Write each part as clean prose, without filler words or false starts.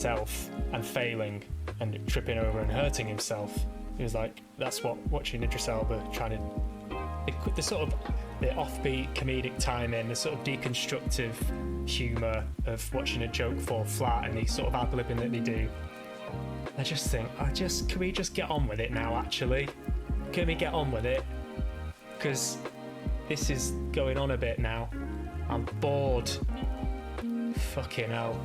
himself and failing and tripping over and hurting himself. He was like, that's what watching Idris Elba trying to, the sort of the offbeat comedic timing, the sort of deconstructive humour of watching a joke fall flat and the sort of ad-libbing that they do. I just think, can we just get on with it now, actually? Can we get on with it? Because this is going on a bit now. I'm bored. Fucking hell.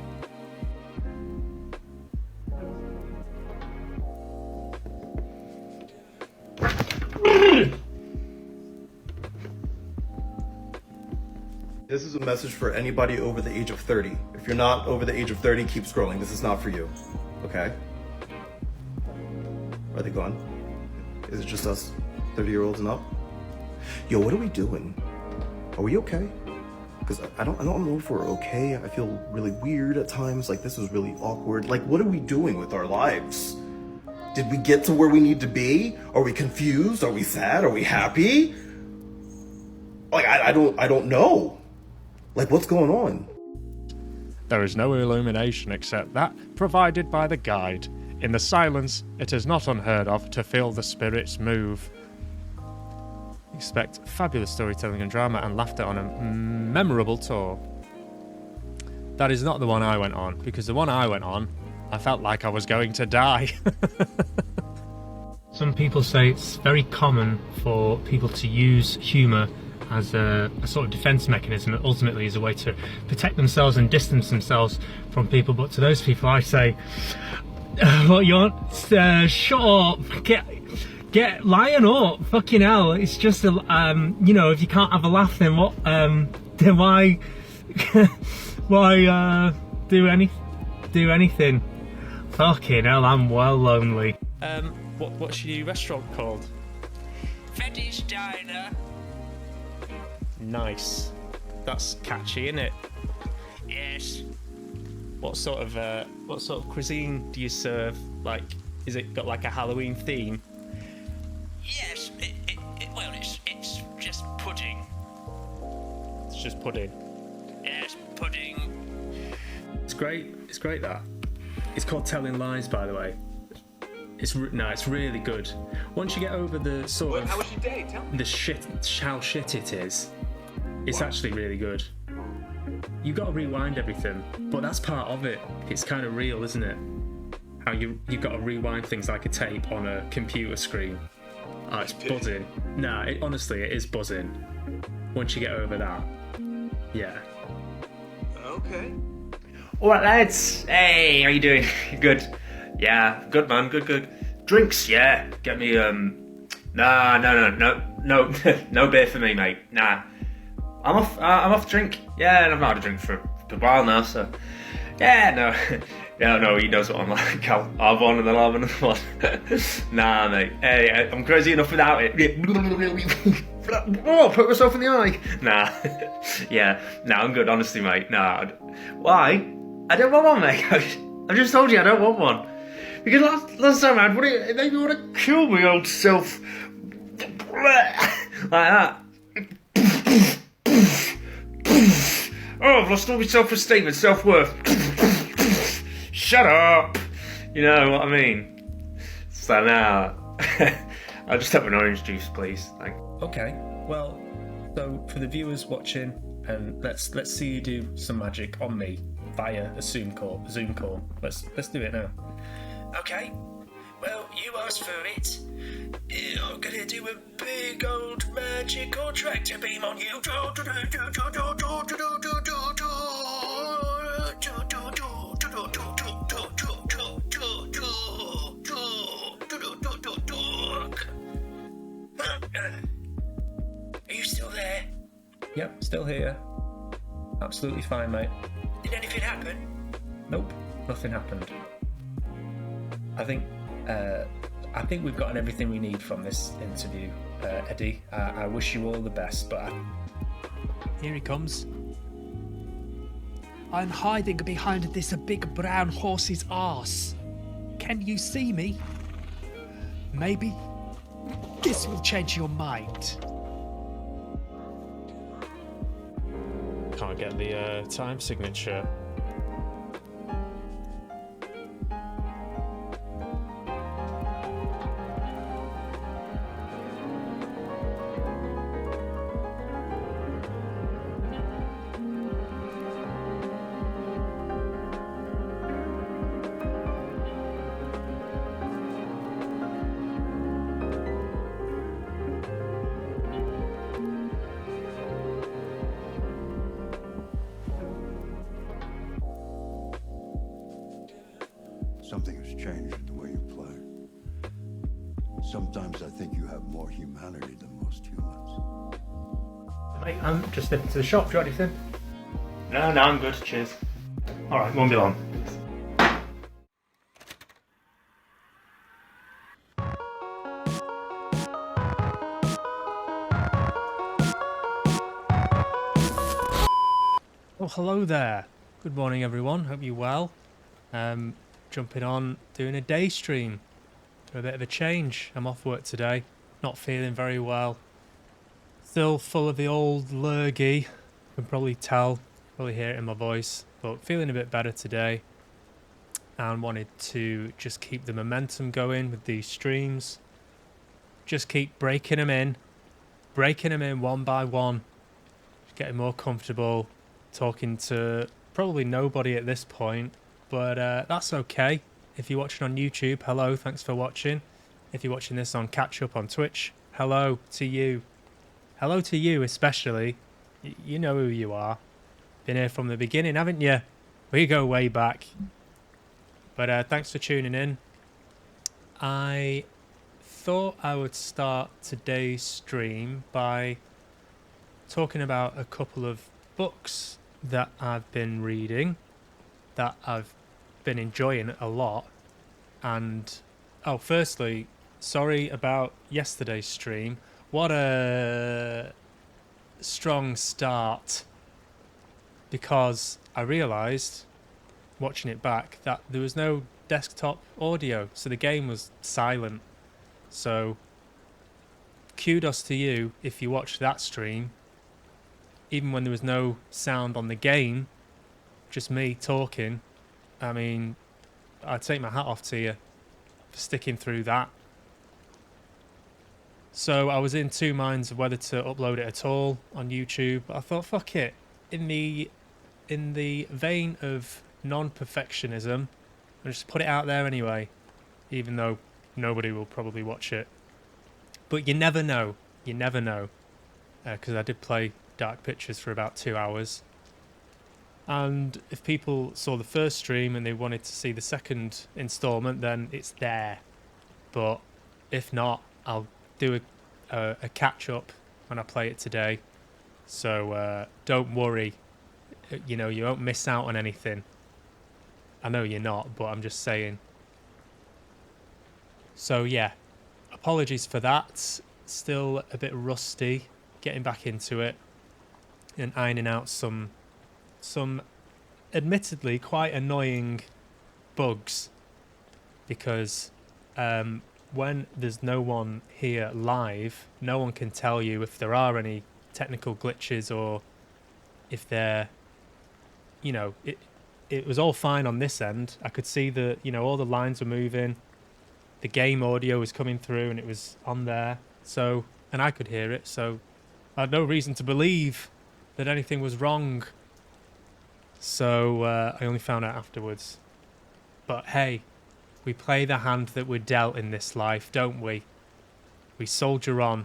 This is a message for anybody over the age of 30. If you're not over the age of 30, keep scrolling. This is not for you. Okay? Are they gone? Is it just us 30-year-olds and up? Yo, what are we doing? Are we okay? Because I don't know if we're okay. I feel really weird at times. Like, this is really awkward. Like, what are we doing with our lives? Did we get to where we need to be? Are we confused? Are we sad? Are we happy? Like, I don't know. Like, what's going on? There is no illumination except that provided by the guide. In the silence, it is not unheard of to feel the spirits move. Expect fabulous storytelling and drama and laughter on a memorable tour. That is not the one I went on, because the one I went on, I felt like I was going to die. Some people say it's very common for people to use humour as a sort of defence mechanism, that ultimately is a way to protect themselves and distance themselves from people. But to those people I say, what you want? Shut up, get lion up, fucking hell. It's just a, you know, if you can't have a laugh, then what, then why do anything? Fucking hell, I'm well lonely. What's your new restaurant called? Fetish Diner. Nice. That's catchy, isn't it? Yes. What sort of cuisine do you serve? Like, is it got like a Halloween theme? Yes. Well, it's just pudding. It's just pudding. Yes, pudding. It's great. It's great, that. It's called Telling Lies, by the way. It's really good. Once you get over the sort of how was your day? Tell me. how shit it is, it's actually really good. You've got to rewind everything, but that's part of it. It's kind of real, isn't it? How you've got to rewind things like a tape on a computer screen. Oh, it's buzzing. Honestly, it is buzzing. Once you get over that, yeah. Okay. Alright lads, hey, how you doing? Good? Yeah, good man, good. Drinks, yeah. Get me, no beer for me, mate. Nah. I'm off drink. Yeah, and I've not had a drink for a good while now, so. Yeah, no. Yeah, no, he knows what I'm like. I'll have one and then I'll have another one. Nah, mate. Hey, I'm crazy enough without it. Oh, put myself in the eye. Nah. Yeah, nah, I'm good, honestly, mate. Nah. Why? I don't want one, mate. I just told you I don't want one. Because last time I had one, it made me want to kill my old self. Like that. Oh, I've lost all my self-esteem and self-worth. Shut up. You know what I mean? So now, I'll just have an orange juice, please. Thanks. Okay. Well, so for the viewers watching, and let's see you do some magic on me via a Zoom call. Let's do it now. Okay. Well, you asked for it. I'm gonna do a big old magical tractor beam on you. Are you still there? Yep, still here. Absolutely fine, mate. Did anything happen? Nope, nothing happened. I think we've gotten everything we need from this interview, Eddie. I wish you all the best, but Here he comes. I'm hiding behind this big brown horse's arse. Can you see me? Maybe this will change your mind. can't get the time signature. Something has changed in the way you play. Sometimes I think you have more humanity than most humans. Mate, I'm just nipping to the shop. Do you want anything? No, I'm good. Cheers. Alright, won't be long. Oh, hello there. Good morning, everyone. Hope you're well. Jumping on, doing a day stream for a bit of a change. I'm off work today. Not feeling very well. Still full of the old lurgy. You can probably tell, probably hear it in my voice. But feeling a bit better today. And wanted to just keep the momentum going with these streams. Just keep breaking them in one by one. Just getting more comfortable. Talking to probably nobody at this point, but that's okay. If you're watching on YouTube, hello, thanks for watching. If you're watching this on catch up on Twitch, hello to you. Hello to you especially. You know who you are. Been here from the beginning, haven't you? We go way back. But thanks for tuning in. I thought I would start today's stream by talking about a couple of books that I've been reading, that I've been enjoying a lot. And firstly, sorry about yesterday's stream. What a strong start, because I realised watching it back that there was no desktop audio, so the game was silent. So kudos to you if you watched that stream. Even when there was no sound on the game, just me talking, I mean, I'd take my hat off to you for sticking through that. So I was in two minds of whether to upload it at all on YouTube. I thought, fuck it. In the vein of non-perfectionism, I'll just put it out there anyway, even though nobody will probably watch it. But you never know. You never know. Because I did play Dark Pictures for about 2 hours, and if people saw the first stream and they wanted to see the second installment, then it's there. But if not, I'll do a catch up when I play it today, so don't worry, you know, you won't miss out on anything. I know you're not, but I'm just saying. So yeah, apologies for that. Still a bit rusty getting back into it and ironing out some admittedly quite annoying bugs, because when there's no one here live, no one can tell you if there are any technical glitches, or if they're, you know, it was all fine on this end. I could see the, you know, all the lines were moving, the game audio was coming through and it was on there, so, and I could hear it, so I had no reason to believe that anything was wrong. So I only found out afterwards. But hey, we play the hand that we're dealt in this life, don't we? We soldier on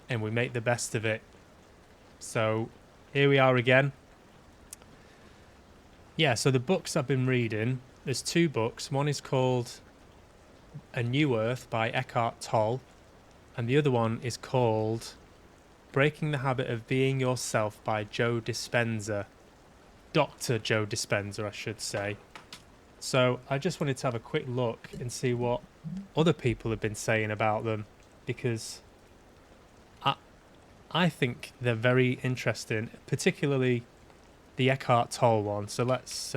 and we make the best of it. So here we are again. Yeah, so the books I've been reading, there's two books. One is called A New Earth by Eckhart Tolle, and the other one is called Breaking the Habit of Being Yourself by Joe Dispenza. Dr. Joe Dispenza, I should say. So I just wanted to have a quick look and see what other people have been saying about them, because I think they're very interesting, particularly the Eckhart Tolle one. So let's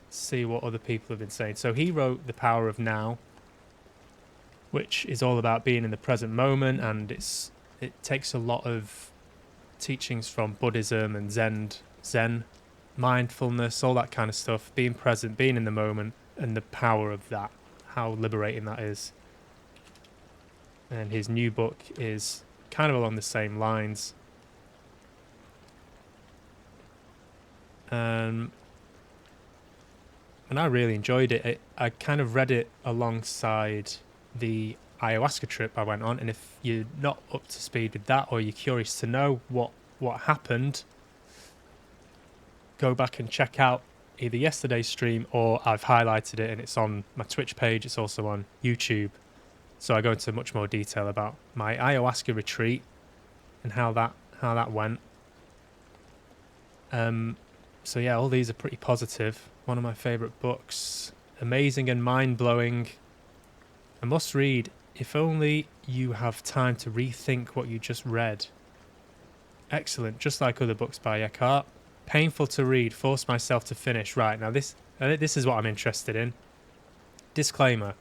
see what other people have been saying. So he wrote The Power of Now, which is all about being in the present moment, and it takes a lot of teachings from Buddhism and Zen, mindfulness, all that kind of stuff, being present, being in the moment, and the power of that, how liberating that is. And his new book is kind of along the same lines. And I really enjoyed it. I kind of read it alongside the ayahuasca trip I went on, and if you're not up to speed with that, or you're curious to know what happened, go back and check out either yesterday's stream or I've highlighted it and it's on my Twitch page. It's also on YouTube. So I go into much more detail about my ayahuasca retreat and how that went. So yeah, all these are pretty positive. One of my favourite books, amazing and mind-blowing. A must read if only you have time to rethink what you just read. Excellent, just like other books by Eckhart. Painful to read, forced myself to finish. Right, now this is what I'm interested in. Disclaimer.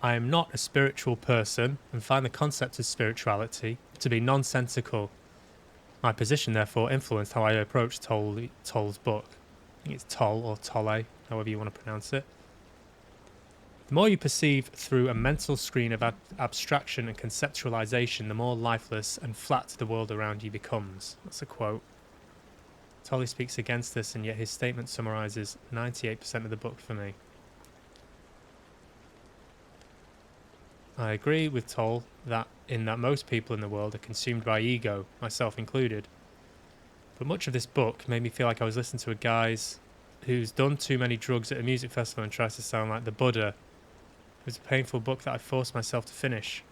I am not a spiritual person and find the concept of spirituality to be nonsensical. My position, therefore, influenced how I approach Toll's book. I think it's Toll or Tolle, however you want to pronounce it. The more you perceive through a mental screen of abstraction and conceptualization, the more lifeless and flat the world around you becomes. That's a quote. Tolle speaks against this, and yet his statement summarizes 98% of the book for me. I agree with Toll that most people in the world are consumed by ego, myself included. But much of this book made me feel like I was listening to a guy who's done too many drugs at a music festival and tries to sound like the Buddha. It was a painful book that I forced myself to finish.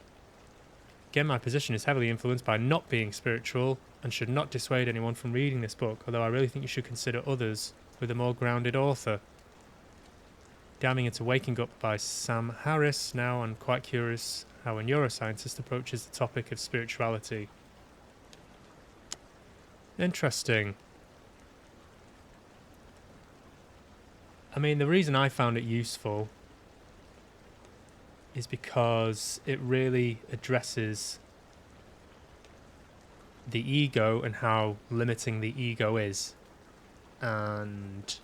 Again, my position is heavily influenced by not being spiritual and should not dissuade anyone from reading this book, although I really think you should consider others with a more grounded author. Diving into Waking Up by Sam Harris. Now I'm quite curious how a neuroscientist approaches the topic of spirituality. Interesting. I mean, the reason I found it useful is because it really addresses the ego and how limiting the ego is. And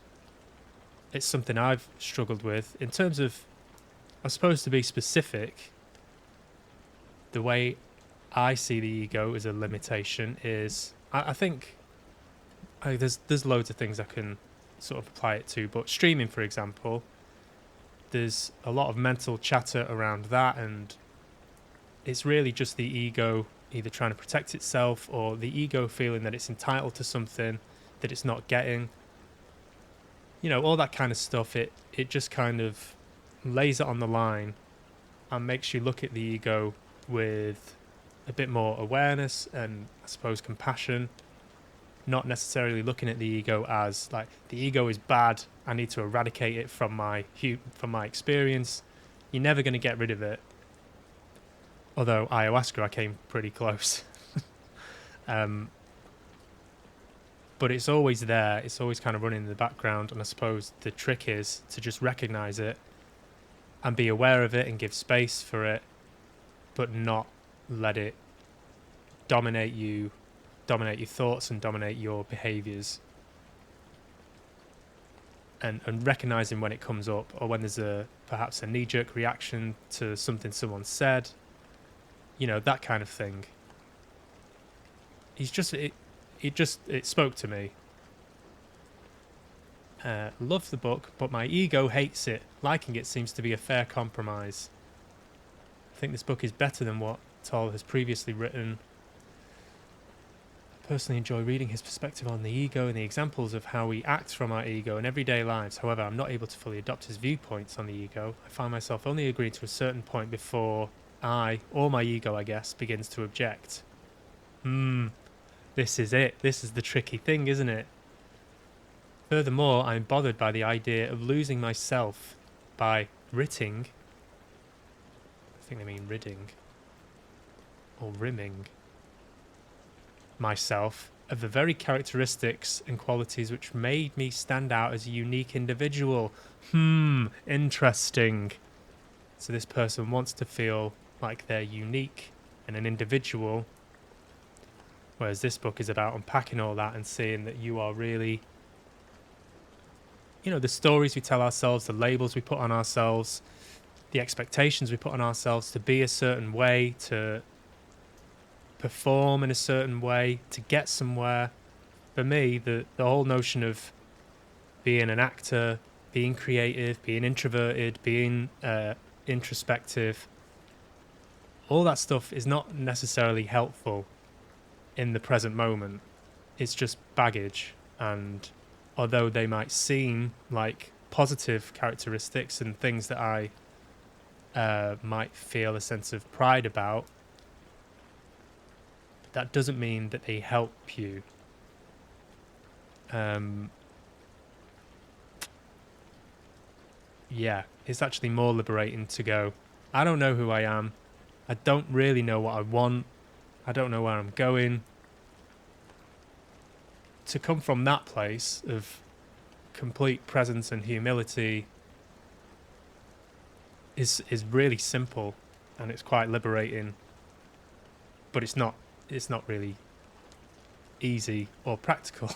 it's something I've struggled with. In terms of, I suppose to be specific, the way I see the ego as a limitation is, I think there's loads of things I can sort of apply it to, but streaming, for example, there's a lot of mental chatter around that, and it's really just the ego either trying to protect itself or the ego feeling that it's entitled to something that it's not getting. You know, all that kind of stuff, it just kind of lays it on the line and makes you look at the ego with a bit more awareness and, I suppose, compassion. Not necessarily looking at the ego as, like, the ego is bad, I need to eradicate it from my experience. You're never going to get rid of it. Although ayahuasca, I came pretty close. But it's always there. It's always kind of running in the background. And I suppose the trick is to just recognize it and be aware of it and give space for it, but not let it dominate you, dominate your thoughts and dominate your behaviors. And recognizing when it comes up, or when there's perhaps a knee-jerk reaction to something someone said, you know, that kind of thing. It spoke to me. Love the book, but my ego hates it. Liking it seems to be a fair compromise. I think this book is better than what Toll has previously written. I personally enjoy reading his perspective on the ego and the examples of how we act from our ego in everyday lives. However, I'm not able to fully adopt his viewpoints on the ego. I find myself only agreeing to a certain point before I, or my ego, I guess, begins to object. This is it. This is the tricky thing, isn't it? Furthermore, I'm bothered by the idea of losing myself by ridding. I think they mean ridding. Or rimming. Myself of the very characteristics and qualities which made me stand out as a unique individual. Interesting. So this person wants to feel like they're unique and an individual, whereas this book is about unpacking all that and seeing that you are really, you know, the stories we tell ourselves, the labels we put on ourselves, the expectations we put on ourselves to be a certain way, to perform in a certain way, to get somewhere. For me, the whole notion of being an actor, being creative, being introverted, being introspective, all that stuff is not necessarily helpful in the present moment. It's just baggage, and although they might seem like positive characteristics and things that I might feel a sense of pride about, that doesn't mean that they help you. Yeah, it's actually more liberating to go, I don't know who I am. I don't really know what I want. I don't know where I'm going. To come from that place of complete presence and humility is really simple, and it's quite liberating. But it's not really easy or practical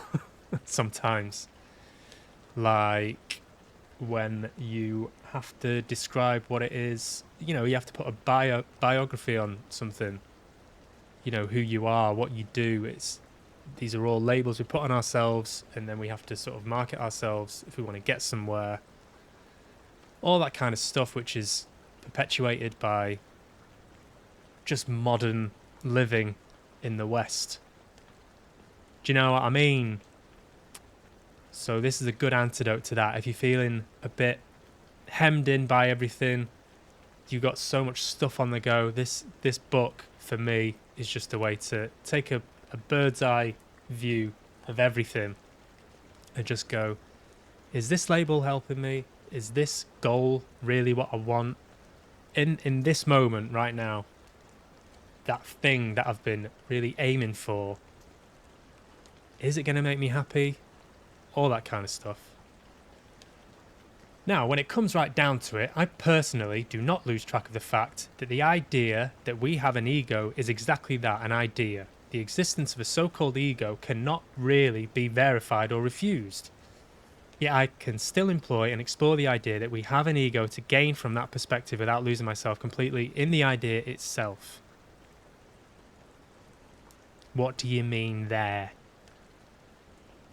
sometimes. Like when you have to describe what it is, you have to put a biography on something, who you are, what you do. These are all labels we put on ourselves, and then we have to sort of market ourselves if we want to get somewhere. All that kind of stuff, which is perpetuated by just modern living in the West. Do you know what I mean? So this is a good antidote to that. If you're feeling a bit hemmed in by everything, you've got so much stuff on the go, this book for me is just a way to take a bird's eye view of everything and just go, is this label helping me? Is this goal really what I want? In this moment right now, that thing that I've been really aiming for, is it going to make me happy? All that kind of stuff. Now, when it comes right down to it, I personally do not lose track of the fact that the idea that we have an ego is exactly that, an idea. The existence of a so-called ego cannot really be verified or refused. Yet I can still employ and explore the idea that we have an ego to gain from that perspective without losing myself completely in the idea itself. What do you mean there?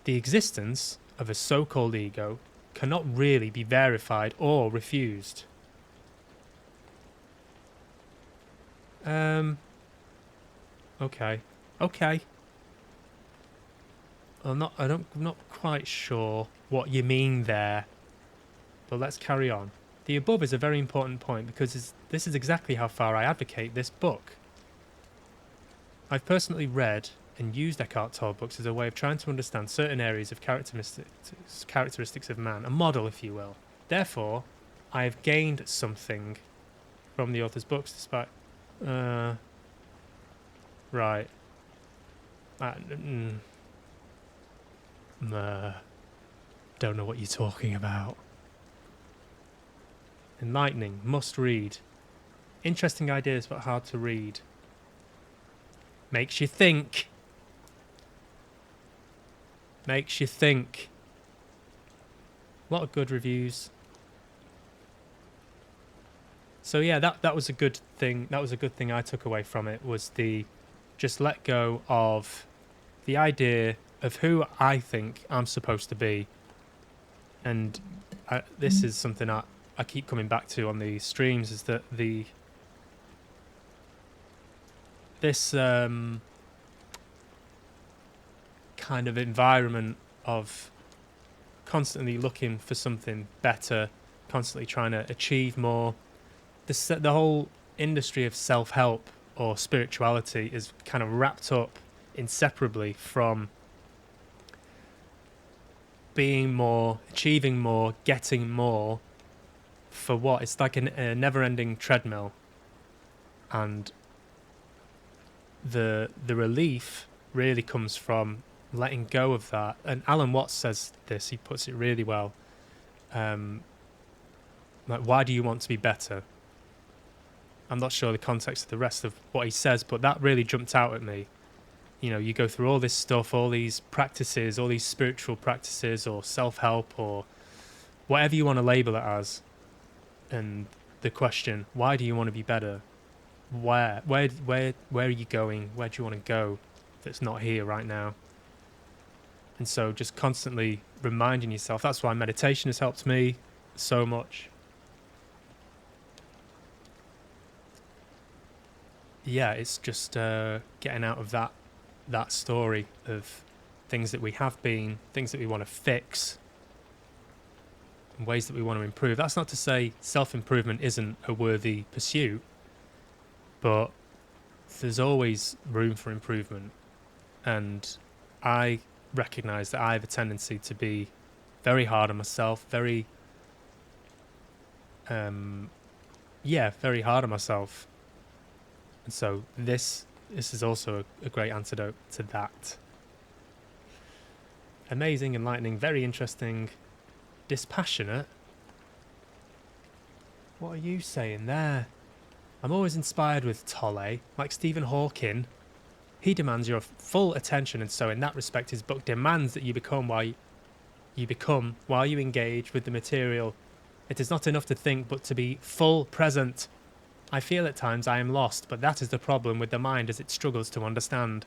The existence of a so-called ego cannot really be verified or refused. Okay. I'm not quite sure what you mean there, but let's carry on. The above is a very important point because this is exactly how far I advocate this book. I've personally read and used Eckhart Tolle books as a way of trying to understand certain areas of characteristics of man, a model, if you will. Therefore, I have gained something from the author's books, despite... Right. Don't know what you're talking about. Enlightening, must read. Interesting ideas, but hard to read. Makes you think. Makes you think. A lot of good reviews. So yeah, that was a good thing. That was a good thing I took away from it, was the just let go of the idea of who I think I'm supposed to be. And this is something I keep coming back to on these streams, is that this kind of environment of constantly looking for something better, constantly trying to achieve more. The whole industry of self-help or spirituality is kind of wrapped up inseparably from being more, achieving more, getting more. For what? It's like a never-ending treadmill. And the relief really comes from letting go of that. And Alan Watts says this, he puts it really well. Like, why do you want to be better? I'm not sure the context of the rest of what he says, but that really jumped out at me. You know, you go through all this stuff, all these practices, all these spiritual practices or self-help or whatever you want to label it as. And the question, why do you want to be better? Where are you going? Where do you want to go that's not here right now? And so just constantly reminding yourself. That's why meditation has helped me so much. Yeah, it's just getting out of that story of things that we have been, things that we want to fix, and ways that we want to improve. That's not to say self-improvement isn't a worthy pursuit, but there's always room for improvement. And I recognise that I have a tendency to be very hard on myself, very hard on myself. And so this is also a great antidote to that. Amazing, enlightening, very interesting, dispassionate. What are you saying there? I'm always inspired with Tolle, like Stephen Hawking. He demands your full attention, and so in that respect his book demands that you become while you engage with the material. It is not enough to think, but to be full present. I feel at times I am lost, but that is the problem with the mind as it struggles to understand.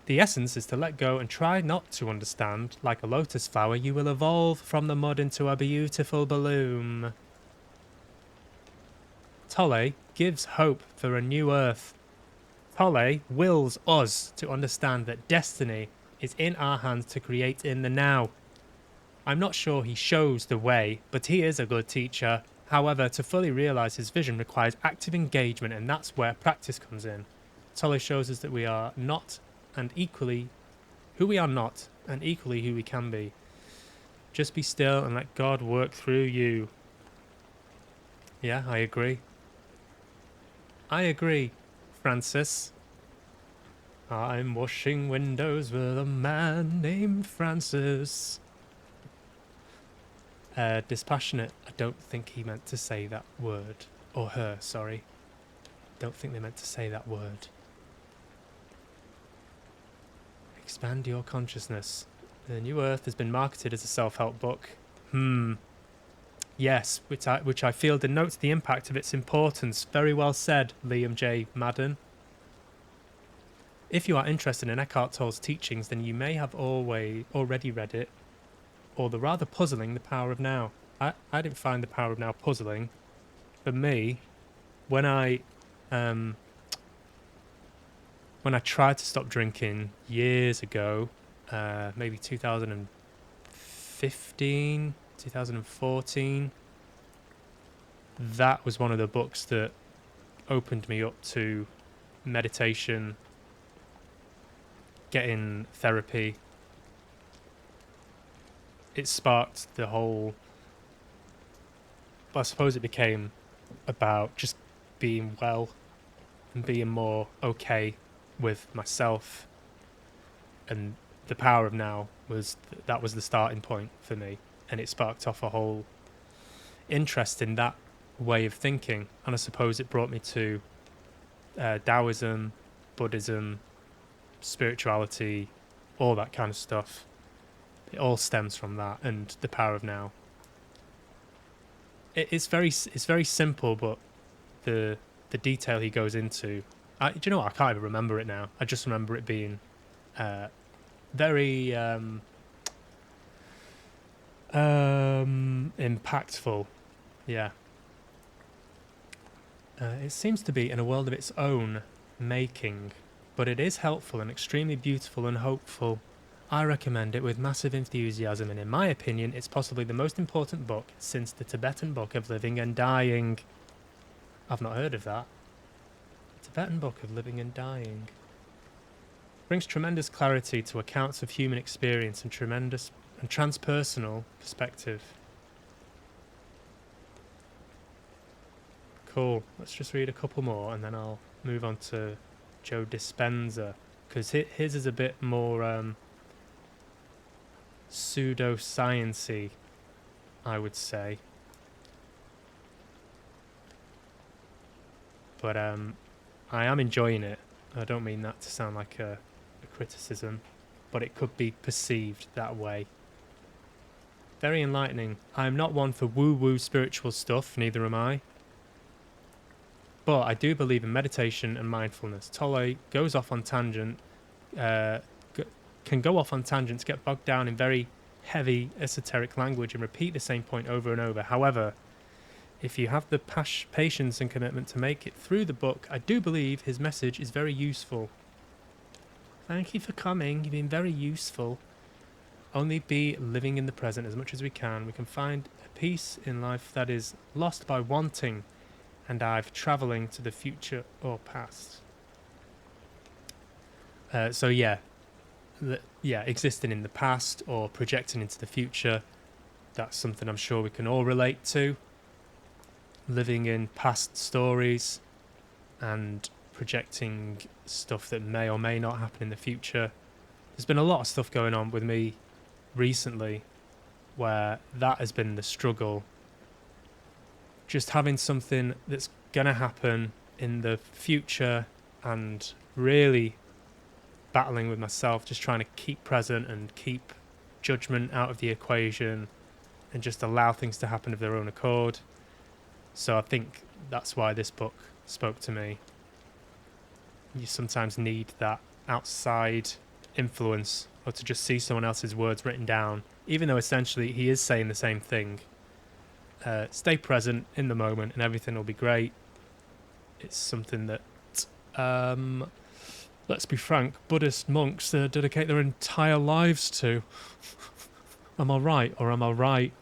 The essence is to let go and try not to understand. Like a lotus flower, you will evolve from the mud into a beautiful bloom. Tolle gives hope for a new earth. Tolle wills us to understand that destiny is in our hands to create in the now. I'm not sure he shows the way, but he is a good teacher. However, to fully realise his vision requires active engagement, and that's where practice comes in. Tolle shows us that we are not and equally who we are not, and equally who we can be. Just be still and let God work through you. Yeah, I agree. I agree, Francis. I'm washing windows with a man named Francis. Dispassionate. I don't think he meant to say that word. Or her, sorry. Don't think they meant to say that word. Expand your consciousness. The New Earth has been marketed as a self-help book. Yes, which I feel denotes the impact of its importance. Very well said, Liam J. Madden. If you are interested in Eckhart Tolle's teachings, then you may have already read it, or the rather puzzling The Power of Now. I didn't find The Power of Now puzzling. For me, when I tried to stop drinking years ago, maybe 2015, 2014, that was one of the books that opened me up to meditation, getting therapy. It sparked the whole, I suppose it became about just being well and being more okay with myself, and The Power of Now was the starting point for me, and it sparked off a whole interest in that way of thinking. And I suppose it brought me to Taoism, Buddhism, spirituality, all that kind of stuff. It all stems from that, and The Power of Now. It's very simple, but the detail he goes into, do you know what? I can't even remember it now. I just remember it being very impactful. Yeah. It seems to be in a world of its own making, but it is helpful and extremely beautiful and hopeful. I recommend it with massive enthusiasm, and in my opinion, it's possibly the most important book since the Tibetan Book of Living and Dying. I've not heard of that. Tibetan Book of Living and Dying. Brings tremendous clarity to accounts of human experience and tremendous and transpersonal perspective. Cool. Let's just read a couple more and then I'll move on to Joe Dispenza, because his is a bit more pseudo-science-y, I would say. But I am enjoying it. I don't mean that to sound like a criticism, but it could be perceived that way. Very enlightening. I'm not one for woo-woo spiritual stuff, neither am I. But I do believe in meditation and mindfulness. Tolle goes off on tangent, can go off on tangents, get bogged down in very heavy esoteric language and repeat the same point over and over. However, if you have the patience and commitment to make it through the book, I do believe his message is very useful. Thank you for coming. You've been very useful. Only be living in the present as much as we can. We can find a peace in life that is lost by wanting and dive travelling to the future or past. So yeah, existing in the past or projecting into the future, that's something I'm sure we can all relate to. Living in past stories and projecting stuff that may or may not happen in the future. There's been a lot of stuff going on with me recently where that has been the struggle. Just having something that's gonna happen in the future and really battling with myself, just trying to keep present and keep judgment out of the equation and just allow things to happen of their own accord. So I think that's why this book spoke to me. You sometimes need that outside influence, or to just see someone else's words written down, even though essentially he is saying the same thing. Stay present in the moment and everything will be great. It's something that, let's be frank, Buddhist monks dedicate their entire lives to. Am I right, or am I right?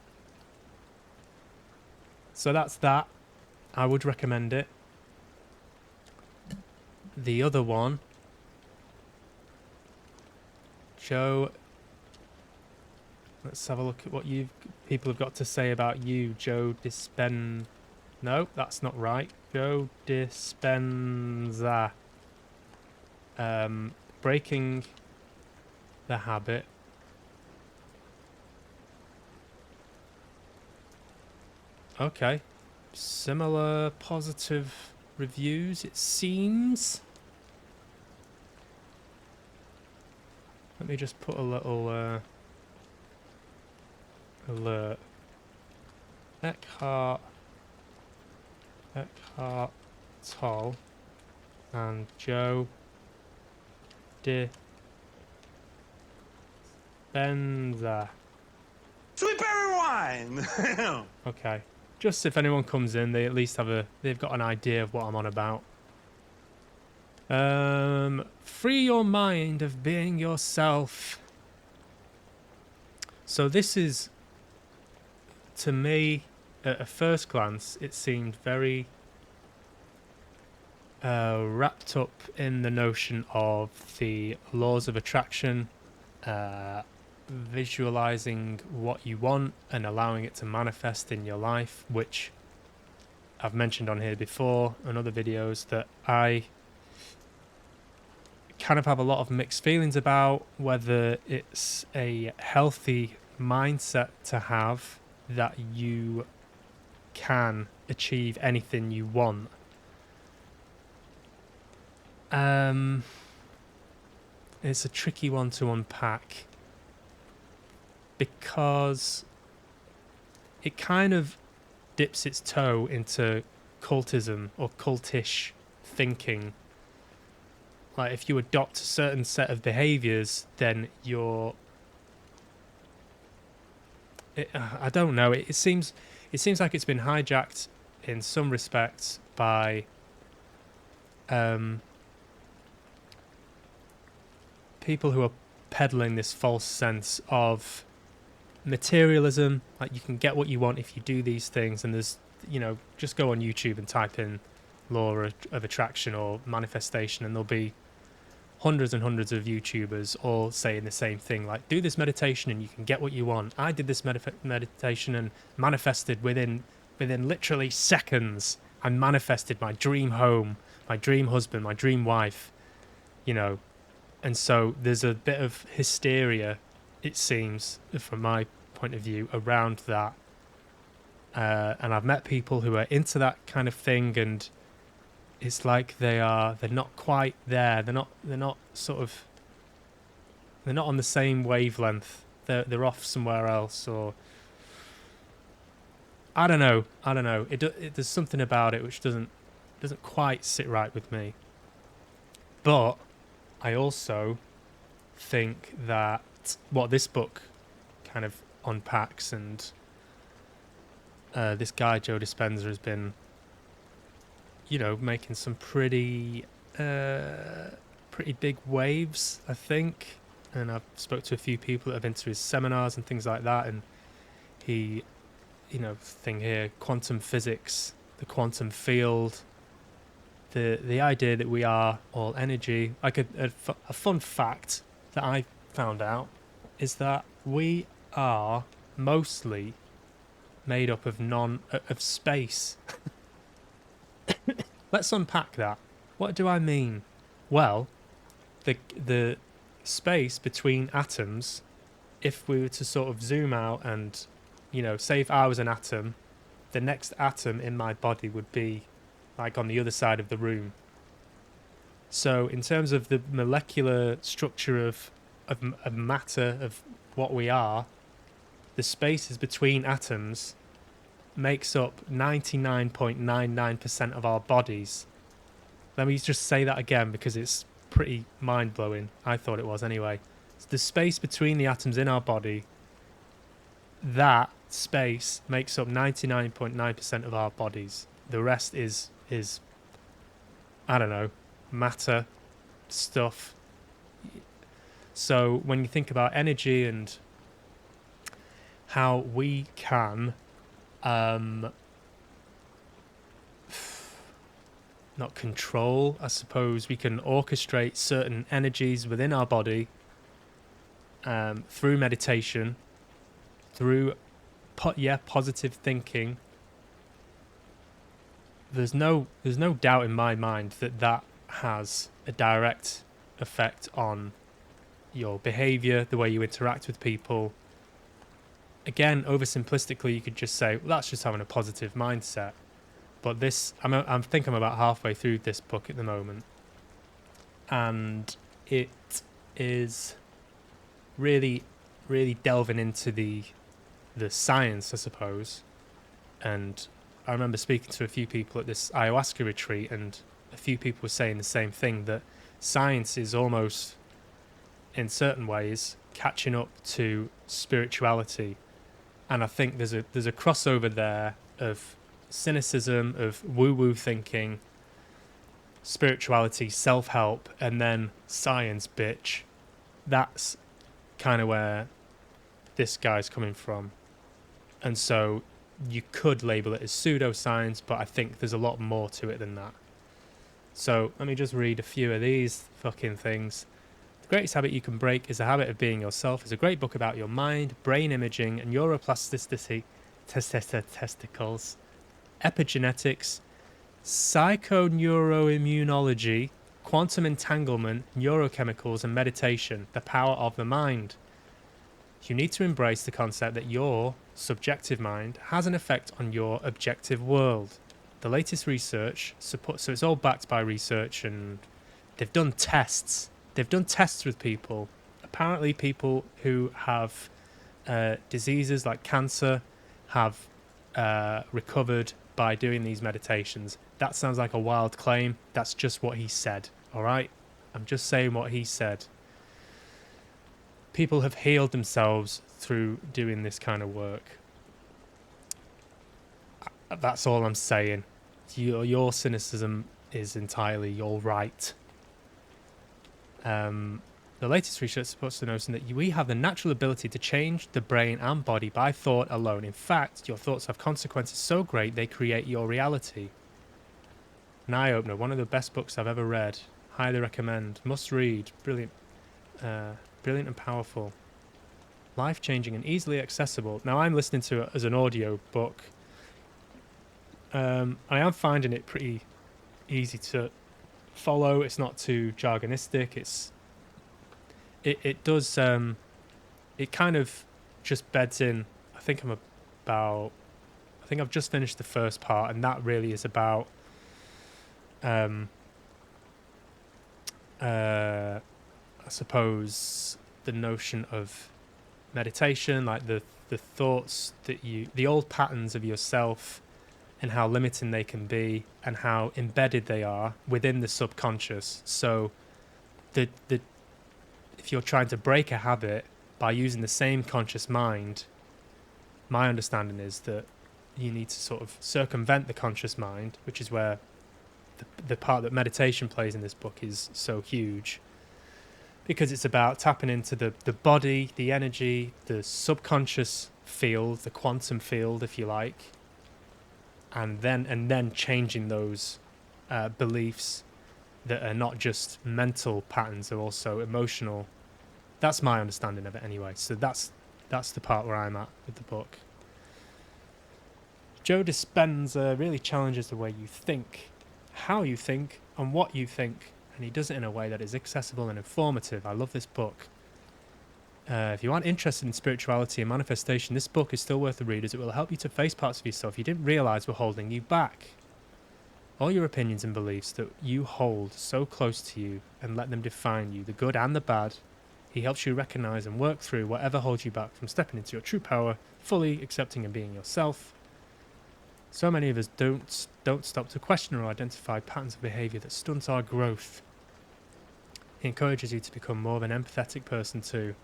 So that's that. I would recommend it. The other one, Joe, let's have a look at what people have got to say about you, Joe No, that's not right. Joe Dispenza. Breaking the habit. Okay. Similar positive reviews, it seems. Let me just put a little alert. Eckhart Tolle and Joe Dispenza. Sweet berry wine! Okay. Just if anyone comes in, they at least they've got an idea of what I'm on about. Free your mind of being yourself. So this is, to me, at a first glance, it seemed very wrapped up in the notion of the laws of attraction, visualizing what you want and allowing it to manifest in your life, which I've mentioned on here before in other videos that I kind of have a lot of mixed feelings about, whether it's a healthy mindset to have that you can achieve anything you want. It's a tricky one to unpack because it kind of dips its toe into cultism or cultish thinking. Like if you adopt a certain set of behaviors, then I don't know. It seems like it's been hijacked in some respects by people who are peddling this false sense of materialism. Like you can get what you want if you do these things, and there's, just go on YouTube and type in law of attraction or manifestation, and there'll be hundreds and hundreds of YouTubers all saying the same thing, like do this meditation and you can get what you want. I did this meditation and manifested within literally seconds. I manifested my dream home, my dream husband, my dream wife, and so there's a bit of hysteria, it seems, from my point of view, around that. And I've met people who are into that kind of thing, and it's like they're not quite there. They're not on the same wavelength. They're off somewhere else, or I don't know. There's something about it which doesn't quite sit right with me. But I also think that what this book kind of unpacks, and this guy Joe Dispenza has been, making some pretty pretty big waves, I think. And I've spoke to a few people that have been to his seminars and things like that, and he, thing here, quantum physics, the quantum field, the idea that we are all energy. Like a fun fact that I found out is that we are mostly made up of of space. Let's unpack that. What do I mean? Well, the space between atoms, if we were to sort of zoom out and, say if I was an atom, the next atom in my body would be like on the other side of the room. So in terms of the molecular structure of matter, of what we are, the spaces between atoms makes up 99.99% of our bodies. Let me just say that again because it's pretty mind-blowing. I thought it was anyway. The space between the atoms in our body, that space makes up 99.9% of our bodies. The rest is I don't know, matter, stuff. So when you think about energy and how we can not control, I suppose we can orchestrate certain energies within our body through meditation, through positive thinking. There's no doubt in my mind that has a direct effect on your behavior, the way you interact with people. Again, oversimplistically, you could just say, well, that's just having a positive mindset. But this, I think I'm about halfway through this book at the moment, and it is really, really delving into the science, I suppose. And I remember speaking to a few people at this ayahuasca retreat, and a few people were saying the same thing, that science is almost, in certain ways, catching up to spirituality. And I think there's a crossover there of cynicism, of woo-woo thinking, spirituality, self-help, and then science, bitch. That's kind of where this guy's coming from. And so you could label it as pseudoscience, but I think there's a lot more to it than that. So let me just read a few of these fucking things. The Greatest Habit You Can Break is the Habit of Being Yourself. It's a great book about your mind, brain imaging, and neuroplasticity, testicles, epigenetics, psychoneuroimmunology, quantum entanglement, neurochemicals, and meditation, the power of the mind. You need to embrace the concept that your subjective mind has an effect on your objective world. The latest research supports, so it's all backed by research, and they've done tests. They've done tests with people. Apparently people who have diseases like cancer have recovered by doing these meditations. That sounds like a wild claim. That's just what he said, all right? I'm just saying what he said. People have healed themselves through doing this kind of work. That's all I'm saying. Your cynicism is entirely your right. The latest research supports the notion that we have the natural ability to change the brain and body by thought alone. In fact, your thoughts have consequences so great they create your reality. An eye-opener, one of the best books I've ever read. Highly recommend. Must read. Brilliant. Brilliant and powerful. Life-changing and easily accessible. Now, I'm listening to it as an audio book. I am finding it pretty easy to follow. It's not too jargonistic. It does it kind of just beds in. I think I've just finished the first part, and that really is about I suppose the notion of meditation, like the thoughts that the old patterns of yourself, and how limiting they can be, and how embedded they are within the subconscious. So if you're trying to break a habit by using the same conscious mind, my understanding is that you need to sort of circumvent the conscious mind, which is where the part that meditation plays in this book is so huge, because it's about tapping into the body, the energy, the subconscious field, the quantum field, if you like, and then changing those beliefs that are not just mental patterns, they're also emotional. That's my understanding of it anyway. So that's the part where I'm at with the book. Joe Dispenza really challenges the way you think, how you think, and what you think, and he does it in a way that is accessible and informative. I love this book. If you aren't interested in spirituality and manifestation, this book is still worth the read, as it will help you to face parts of yourself you didn't realise were holding you back. All your opinions and beliefs that you hold so close to you, and let them define you, the good and the bad. He helps you recognise and work through whatever holds you back from stepping into your true power, fully accepting and being yourself. So many of us don't stop to question or identify patterns of behaviour that stunt our growth. He encourages you to become more of an empathetic person too,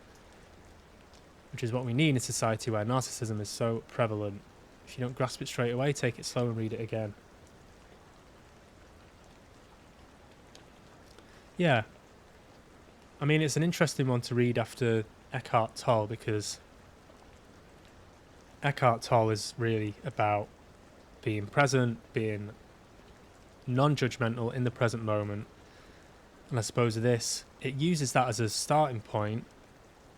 which is what we need in a society where narcissism is so prevalent. If you don't grasp it straight away, take it slow and read it again. Yeah. I mean, it's an interesting one to read after Eckhart Tolle, because Eckhart Tolle is really about being present, being non-judgmental in the present moment. And I suppose it uses that as a starting point,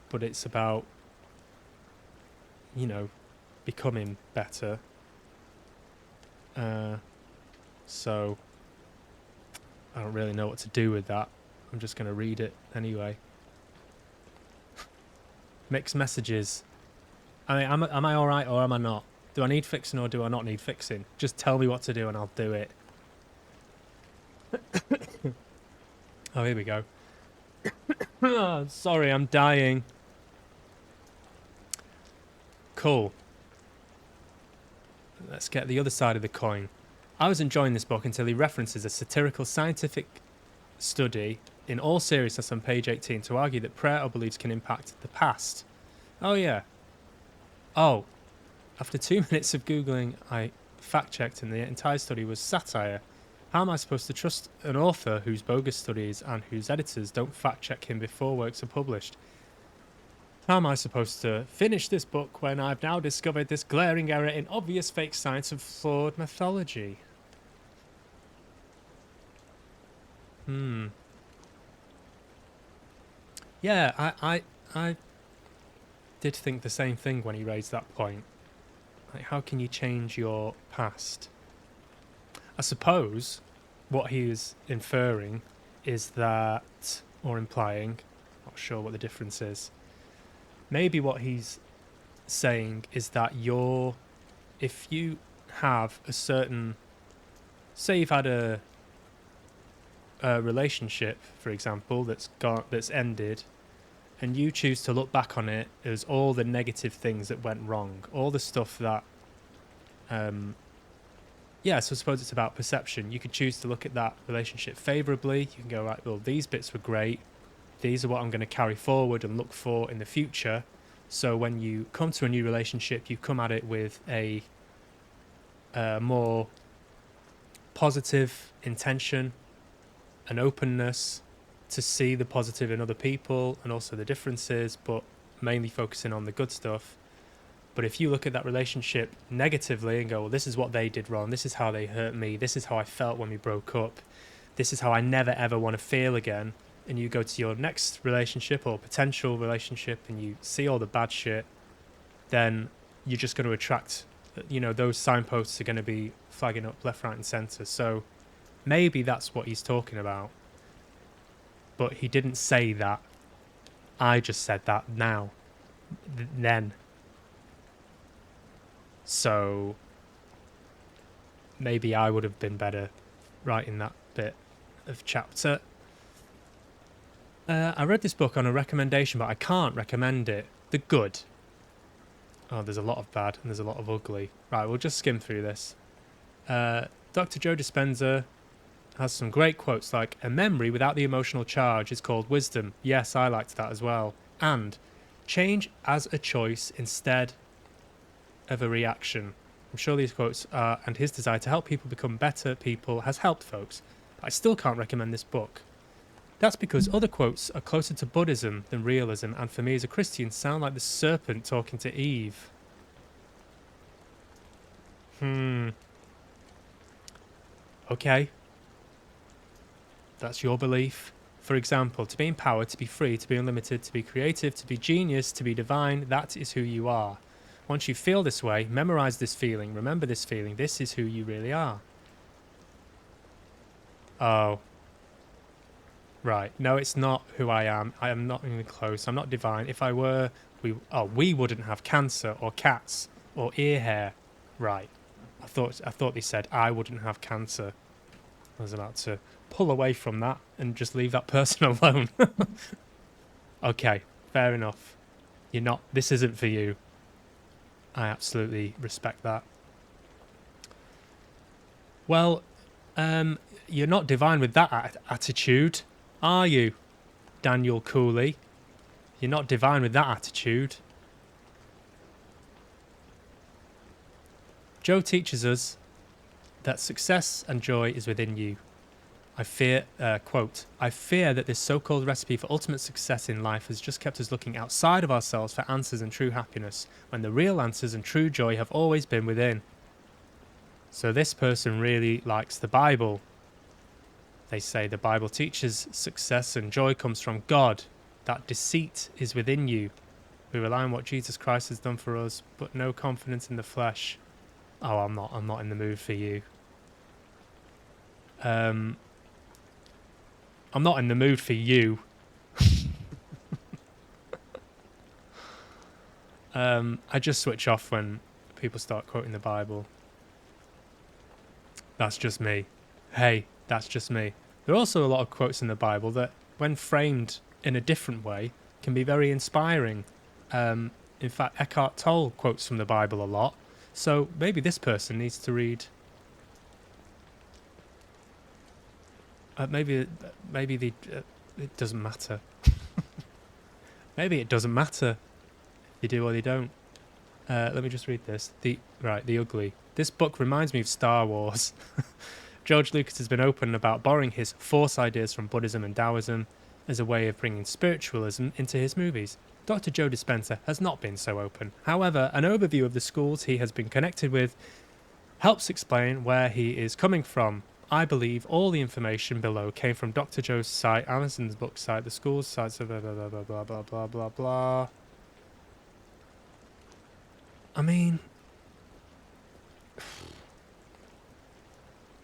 but it's about, becoming better. So I don't really know what to do with that. I'm just going to read it anyway. Mixed messages. I mean, am I alright or am I not? Do I need fixing or do I not need fixing? Just tell me what to do and I'll do it. Oh, here we go. Oh, sorry, I'm dying. Cool. Let's get the other side of the coin. I was enjoying this book until he references a satirical scientific study in all seriousness on page 18 to argue that prayer or beliefs can impact the past. Oh, yeah. Oh, after 2 minutes of Googling, I fact-checked and the entire study was satire. How am I supposed to trust an author whose bogus studies and whose editors don't fact-check him before works are published? How am I supposed to finish this book when I've now discovered this glaring error in obvious fake science and flawed mythology? Yeah, I did think the same thing when he raised that point. Like, how can you change your past? I suppose what he is inferring is that, or implying, not sure what the difference is. Maybe what he's saying is that if you have a certain, say you've had a relationship, for example, that's ended, and you choose to look back on it as all the negative things that went wrong, all the stuff that, so I suppose it's about perception. You could choose to look at that relationship favourably. You can go, right, well, these bits were great. These are what I'm going to carry forward and look for in the future. So when you come to a new relationship, you come at it with a more positive intention, an openness to see the positive in other people and also the differences, but mainly focusing on the good stuff. But if you look at that relationship negatively and go, well, this is what they did wrong, this is how they hurt me, this is how I felt when we broke up, this is how I never ever want to feel again, and you go to your next relationship or potential relationship and you see all the bad shit, then you're just going to attract, those signposts are going to be flagging up left, right and centre. So maybe that's what he's talking about. But he didn't say that. I just said that now. Then. So maybe I would have been better writing that bit of chapter. I read this book on a recommendation, but I can't recommend it. The good. Oh, there's a lot of bad and there's a lot of ugly. Right, we'll just skim through this. Dr. Joe Dispenza has some great quotes like, a memory without the emotional charge is called wisdom. Yes, I liked that as well. And change as a choice instead of a reaction. I'm sure these quotes and his desire to help people become better people has helped folks. But I still can't recommend this book. That's because other quotes are closer to Buddhism than realism, and for me as a Christian sound like the serpent talking to Eve. Okay. That's your belief. For example, to be empowered, to be free, to be unlimited, to be creative, to be genius, to be divine, that is who you are. Once you feel this way, memorize this feeling, remember this feeling, this is who you really are. Oh. Right. No, it's not who I am. I am not even close. I'm not divine. If I were, we wouldn't have cancer or cats or ear hair. Right. I thought they said I wouldn't have cancer. I was about to pull away from that and just leave that person alone. Okay, fair enough. This isn't for you. I absolutely respect that. Well, you're not divine with that attitude, are you, Daniel Cooley? You're not divine with that attitude. Joe teaches us that success and joy is within you. Quote, I fear that this so-called recipe for ultimate success in life has just kept us looking outside of ourselves for answers and true happiness, when the real answers and true joy have always been within. So this person really likes the Bible. They say the Bible teaches success and joy comes from God, that deceit is within you. We rely on what Jesus Christ has done for us, but no confidence in the flesh. Oh, I'm not in the mood for you. I'm not in the mood for you. I just switch off when people start quoting the Bible. That's just me. Hey, that's just me. There are also a lot of quotes in the Bible that, when framed in a different way, can be very inspiring. In fact, Eckhart Tolle quotes from the Bible a lot. So maybe this person needs to read. Maybe it doesn't matter. Maybe it doesn't matter. You do or you don't. Let me just read this. The Ugly. This book reminds me of Star Wars. George Lucas has been open about borrowing his Force ideas from Buddhism and Taoism as a way of bringing spiritualism into his movies. Dr. Joe Dispenza has not been so open. However, an overview of the schools he has been connected with helps explain where he is coming from. I believe all the information below came from Dr. Joe's site, Amazon's book site, the school's sites, blah, blah, blah, blah, blah, blah, blah, blah, blah. I mean,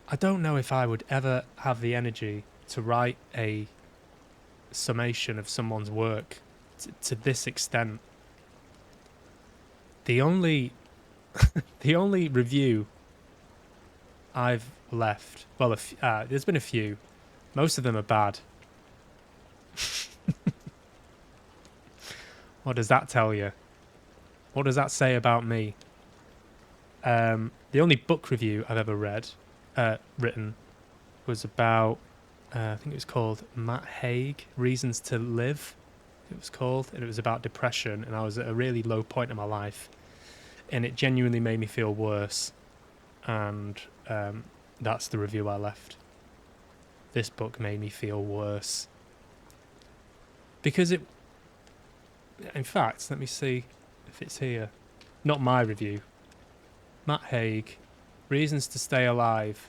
I don't know if I would ever have the energy to write a summation of someone's work to this extent. The only review I've left, well, there's been a few. Most of them are bad. What does that tell you? What does that say about me? The only book review I've ever written was about, I think it was called Matt Haig, Reasons to Live, it was called, and it was about depression, and I was at a really low point in my life, and it genuinely made me feel worse, and that's the review I left. This book made me feel worse. Because in fact, let me see if it's here. Not my review. Matt Haig, Reasons to Stay Alive.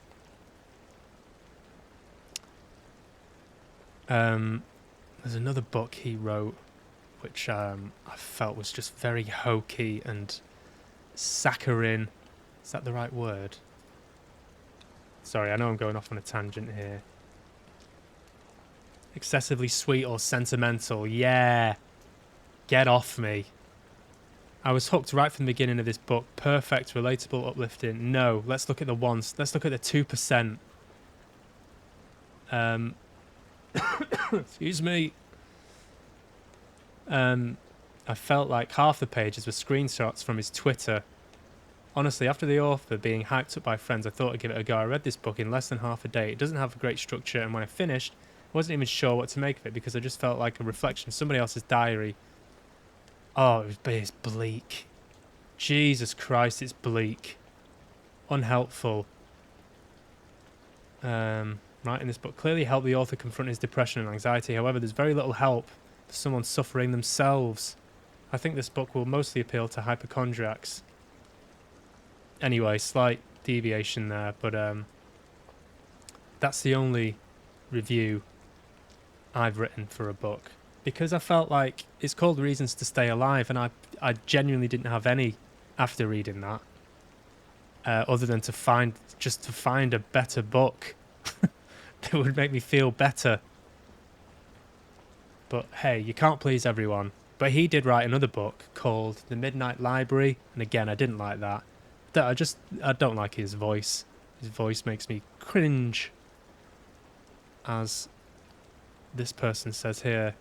There's another book he wrote, which I felt was just very hokey and saccharine. Is that the right word? Sorry, I know I'm going off on a tangent here. Excessively sweet or sentimental. Yeah. Get off me. I was hooked right from the beginning of this book. Perfect, relatable, uplifting. No, let's look at the ones. Let's look at the 2%. Excuse me. I felt like half the pages were screenshots from his Twitter. Honestly, after the author being hyped up by friends, I thought I'd give it a go. I read this book in less than half a day. It doesn't have a great structure, and when I finished, I wasn't even sure what to make of it because I just felt like a reflection of somebody else's diary. Oh, it's bleak. Jesus Christ, it's bleak. unhelpful. Writing this book clearly helped the author confront his depression and anxiety. However, there's very little help for someone suffering themselves. I think this book will mostly appeal to hypochondriacs. Anyway, slight deviation there, but that's the only review I've written for a book, because I felt like it's called Reasons to Stay Alive, and I genuinely didn't have any after reading that, other than to find a better book that would make me feel better. But hey, you can't please everyone. But he did write another book called The Midnight Library, and again, I didn't like that. I don't like his voice. His voice makes me cringe. As this person says here,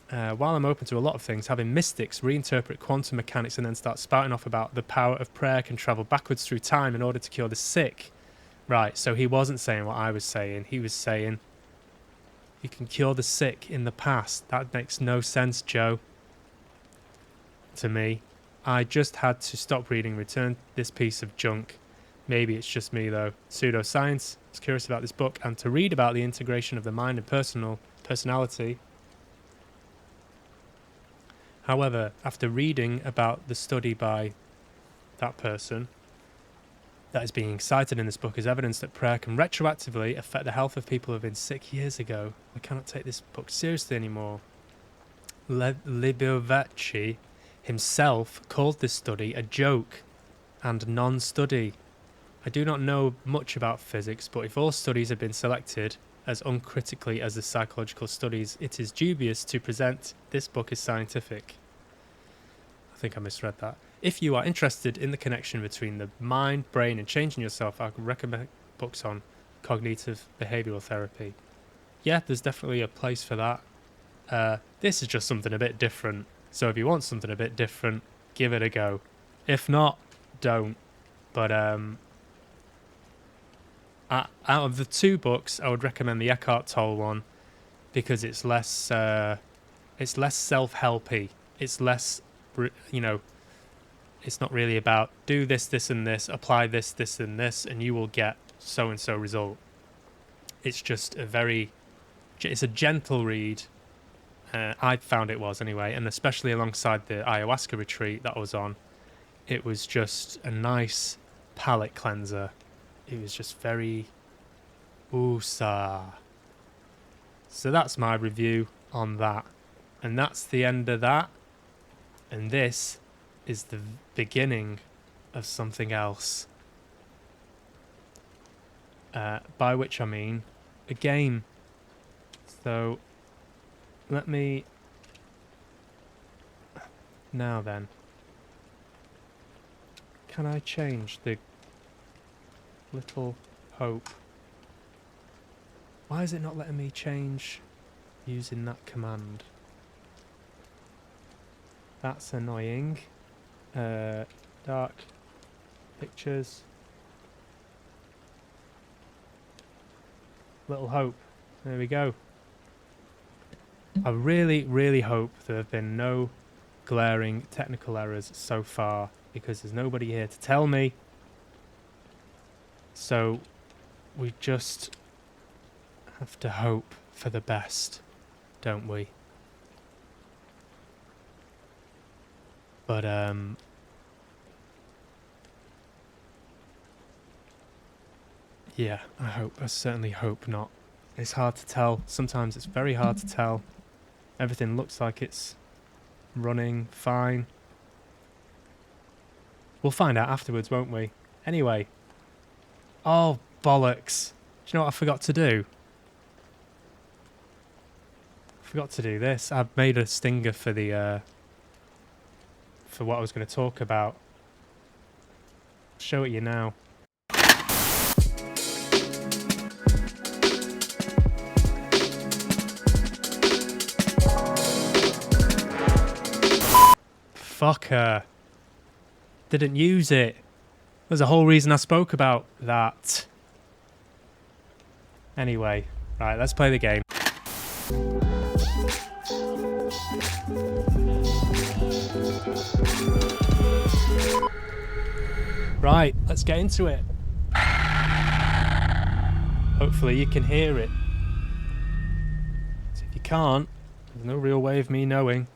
while I'm open to a lot of things, having mystics reinterpret quantum mechanics and then start spouting off about the power of prayer can travel backwards through time in order to cure the sick. Right, so he wasn't saying what I was saying. He was saying you can cure the sick in the past. That makes no sense, Joe. To me. I just had to stop reading, return this piece of junk. Maybe it's just me, though. Pseudoscience. I was curious about this book and to read about the integration of the mind and personality. However, after reading about the study by that person that is being cited in this book as evidence that prayer can retroactively affect the health of people who have been sick years ago, I cannot take this book seriously anymore. Libovici himself called this study a joke and non-study. I do not know much about physics, but if all studies have been selected as uncritically as the psychological studies, it is dubious to present this book as scientific. I think I misread that. If you are interested in the connection between the mind, brain, and changing yourself, I would recommend books on cognitive behavioral therapy. Yeah, there's definitely a place for that. This is just something a bit different. So if you want something a bit different, give it a go. If not, don't. But out of the two books, I would recommend the Eckhart Tolle one because it's less self-helpy. It's less, it's not really about do this, this, and this, apply this, this, and this, and you will get so and so result. It's just it's a gentle read. I found it was anyway, and especially alongside the ayahuasca retreat that I was on, it was just a nice palate cleanser. It was just very woosah. So that's my review on that, and that's the end of that. And this is the beginning of something else. By which I mean a game. So let me... Now then. Can I change the little hope? Why is it not letting me change using that command? That's annoying. Dark pictures. Little hope. There we go. I really, really hope there have been no glaring technical errors so far, because there's nobody here to tell me. So we just have to hope for the best, don't we? But yeah, I certainly hope not. It's hard to tell. Sometimes it's very hard to tell. Everything looks like it's running fine. We'll find out afterwards, won't we? Anyway. Oh, bollocks. Do you know what I forgot to do? I forgot to do this. I've made a stinger for the for what I was going to talk about. I'll show it you now. Fucker. Didn't use it. There's a whole reason I spoke about that. Anyway, right, let's play the game. Right, let's get into it. Hopefully you can hear it. So if you can't, there's no real way of me knowing.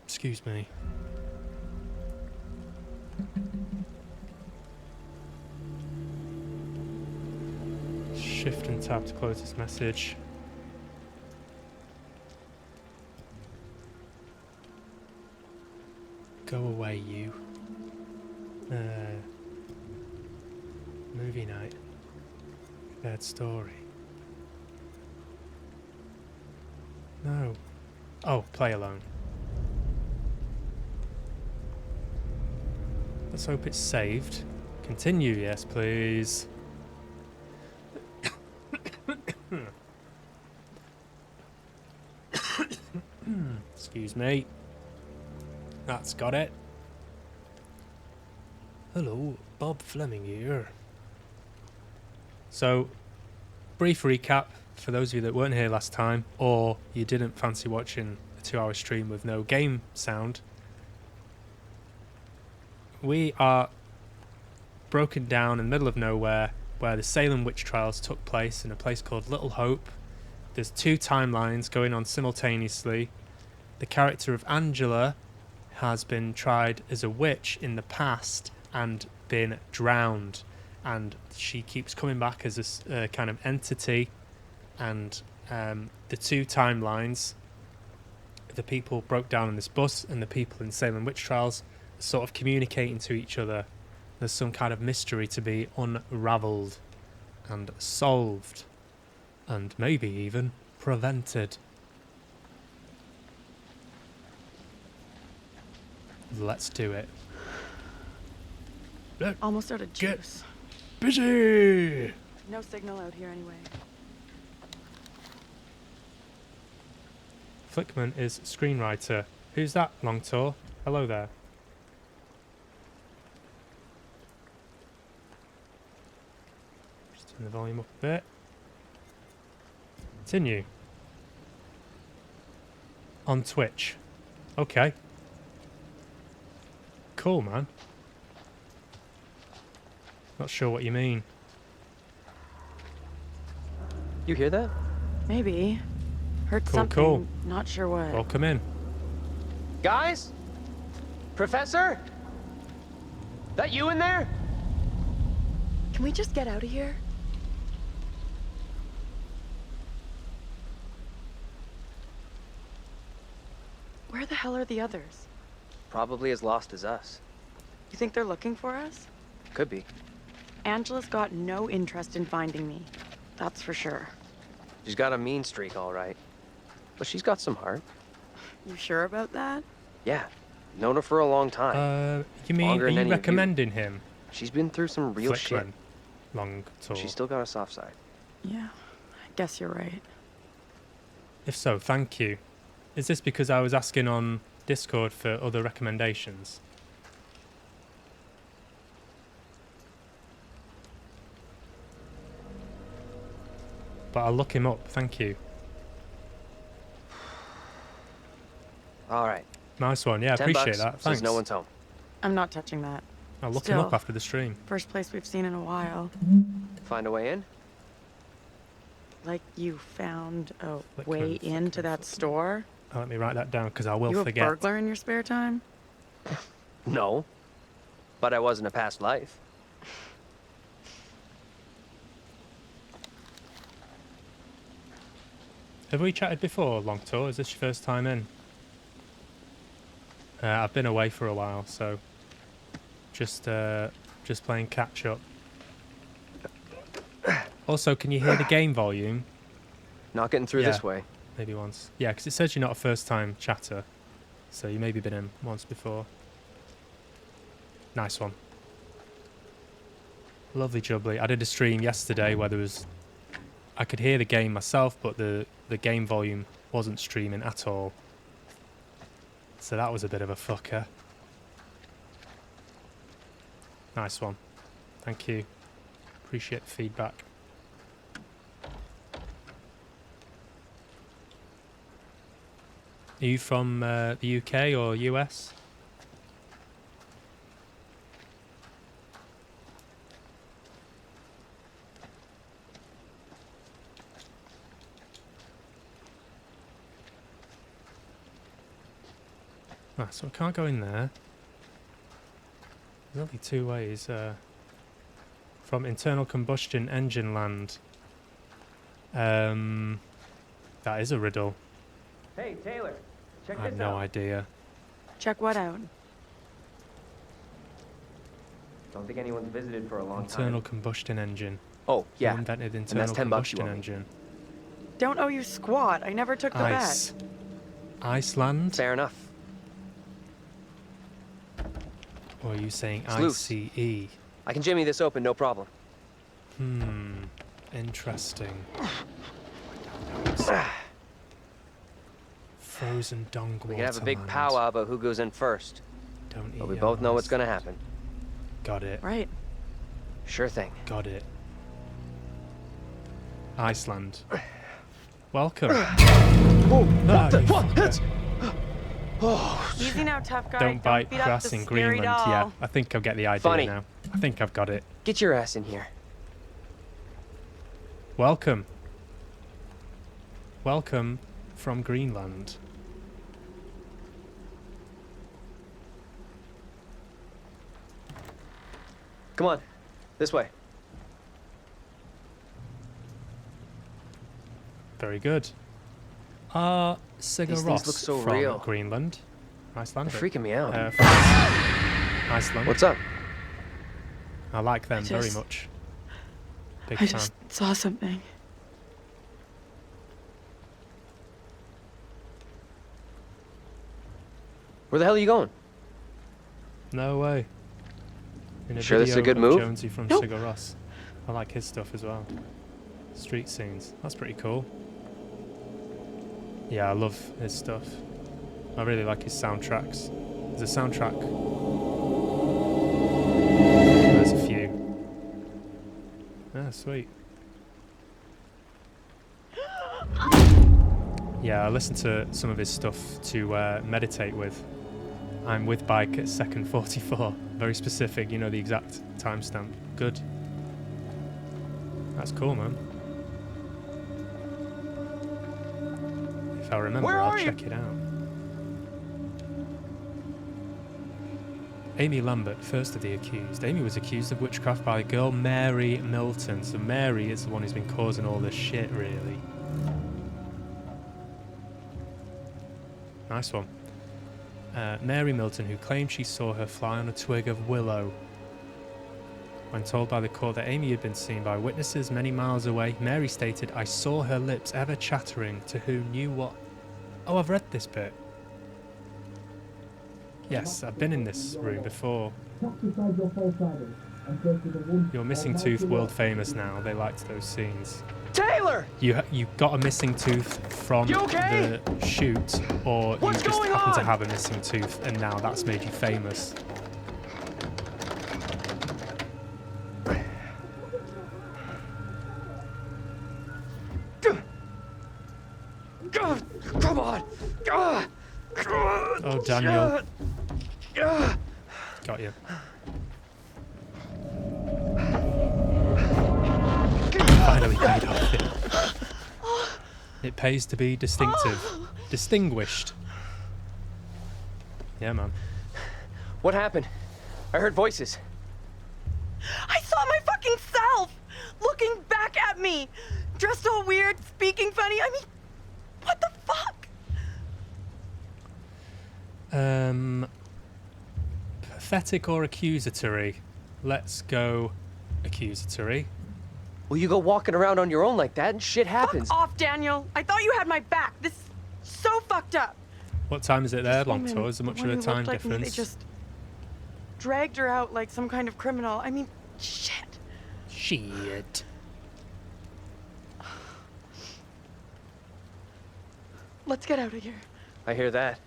Excuse me. Shift and tab to close this message. Go away, you. Movie night. Bad story. No. Oh, play alone. Let's hope it's saved. Continue, yes, please. Excuse me. That's got it. Hello, Bob Fleming here. So, brief recap for those of you that weren't here last time, or you didn't fancy watching a 2-hour stream with no game sound. We are broken down in the middle of nowhere where the Salem witch trials took place in a place called Little Hope. There's 2 timelines going on simultaneously. The character of Angela has been tried as a witch in the past and been drowned, and she keeps coming back as a kind of entity, and the 2 timelines, the people broke down in this bus and the people in Salem witch trials, are sort of communicating to each other. There's some kind of mystery to be unravelled and solved, and maybe even prevented. Let's do it. Almost out of juice. Busy! No signal out here anyway. Flickman is screenwriter. Who's that, Long Tour? Hello there. Just turn the volume up a bit. Continue. On Twitch. Okay. Cool, man. Not sure what you mean. You hear that? Maybe. Heard Cool, something. cool. Not sure what. Welcome in. Guys? Professor? That you in there? Can we just get out of here? Where the hell are the others? Probably as lost as us. You think they're looking for us? Could be. Angela's got no interest in finding me. That's for sure. She's got a mean streak, all right. But she's got some heart. You sure about that? Yeah. Known her for a long time. You mean, Longer are than you any of you. recommending him? She's been through some real shit. Flickman. Long Tour. She's still got a soft side. Yeah. I guess you're right. If so, thank you. Is this because I was asking on Discord for other recommendations? But I'll look him up, thank you. All right. Nice one, yeah, 10 appreciate bucks, that. Thanks. Since no one's home. I'm not touching that. I'll look him up Still. after the stream. First place we've seen in a while. Find a way in? Like you found a Flickman, way into Flickman, that Flickman. store? Oh, let me write that down because I will You a forget. burglar in your spare time? No. But I was in a past life. Have we chatted before, Long Tour? Is this your first time in? I've been away for a while, so just playing catch up. Also, can you hear the game volume? Not getting through this way. Maybe once. Yeah, because it says you're not a first-time chatter, so you maybe been in once before. Nice one. Lovely jubbly. I did a stream yesterday where there was... I could hear the game myself, but the game volume wasn't streaming at all. So that was a bit of a fucker. Nice one. Thank you. Appreciate the feedback. Are you from the UK or US? Ah, so I can't go in there. There's only two ways. From internal combustion engine land. That is a riddle. Hey, Taylor, check I have no idea. Check what out? Don't think anyone's visited for a long Internal time. combustion engine. Oh, yeah. Who invented that's internal $10 you combustion owe me. engine? Don't owe you squat. I never took the Ice. bet. Iceland? Fair enough. Or are you saying It's loose. ICE? I can jimmy this open, no problem. Interesting. Frozen dong We can have a big waterland. powwow about who goes in first. Don't But eat we both know what's ice. gonna happen. Got it. Right. Sure thing. Got it. Iceland. Welcome. Easy now, tough guy. Don't bite beat up grass the in scary Greenland. doll. Yeah, I think I get the idea Funny. now. I think I've got it. Get your ass in here. Welcome. Welcome from Greenland. Come on. This way. Very good. Sigur These things Rós look so from real. Greenland. Icelandic. They're freaking me out. From Iceland. What's up? I like them very just- much. Big I fan. just saw something. Where the hell are you going? No way. In a Sure this is a video good of move? Jonesy from Nope. Sigur Rós. I like his stuff as well. Street scenes. That's pretty cool. Yeah, I love his stuff. I really like his soundtracks. There's a soundtrack. There's a few. Ah, sweet. Yeah, I listen to some of his stuff to meditate with. I'm with bike at second 44. Very specific, you know the exact timestamp. Good. That's cool, man. If I remember, Where I'll are you? check it out. Amy Lambert, first of the accused. Amy was accused of witchcraft by a girl, Mary Milton. So Mary is the one who's been causing all this shit, really. Nice one. Mary Milton, who claimed she saw her fly on a twig of willow. When told by the court that Amy had been seen by witnesses many miles away, Mary stated, "I saw her lips ever chattering to who knew what..." Oh, I've read this bit. Yes, I've been in this room before. Your missing tooth, world famous now. They liked those scenes. Taylor! You got a missing tooth from You okay? the shoot, or What's you just going happen to on? have a missing tooth, and now that's made you famous. Come on! Oh, Daniel. Got you. Finally paid off it. It pays to be distinctive. Distinguished. Yeah, man. What happened? I heard voices. I saw my fucking self looking back at me, dressed all weird, speaking funny. I mean, what the fuck? Pathetic or accusatory? Let's go accusatory. Well, you go walking around on your own like that and shit happens. Fuck off, Daniel. I thought you had my back. This is so fucked up. What time is it there, Woman, Longtor? Is there much one of a who time looked like me, difference? they just dragged her out like some kind of criminal. I mean, shit. Shit. Let's get out of here. I hear that.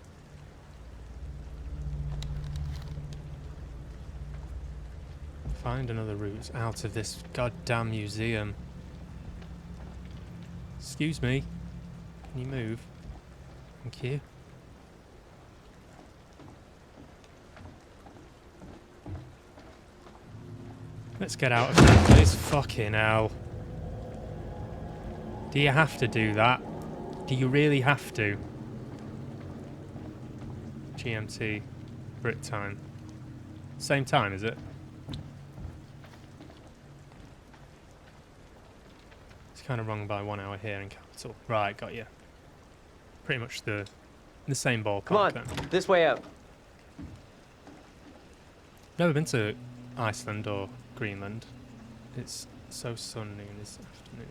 Find another route out of this goddamn museum. Excuse me. Can you move? Thank you. Let's get out of here, please. Fucking hell. Do you have to do that? Do you really have to? GMT Brit time. Same time, is it? It's kind of wrong by 1 hour here in capital. Right, got you. Pretty much the same ballpark. Come on, then. this way up. Never been to Iceland or Greenland. It's so sunny this afternoon.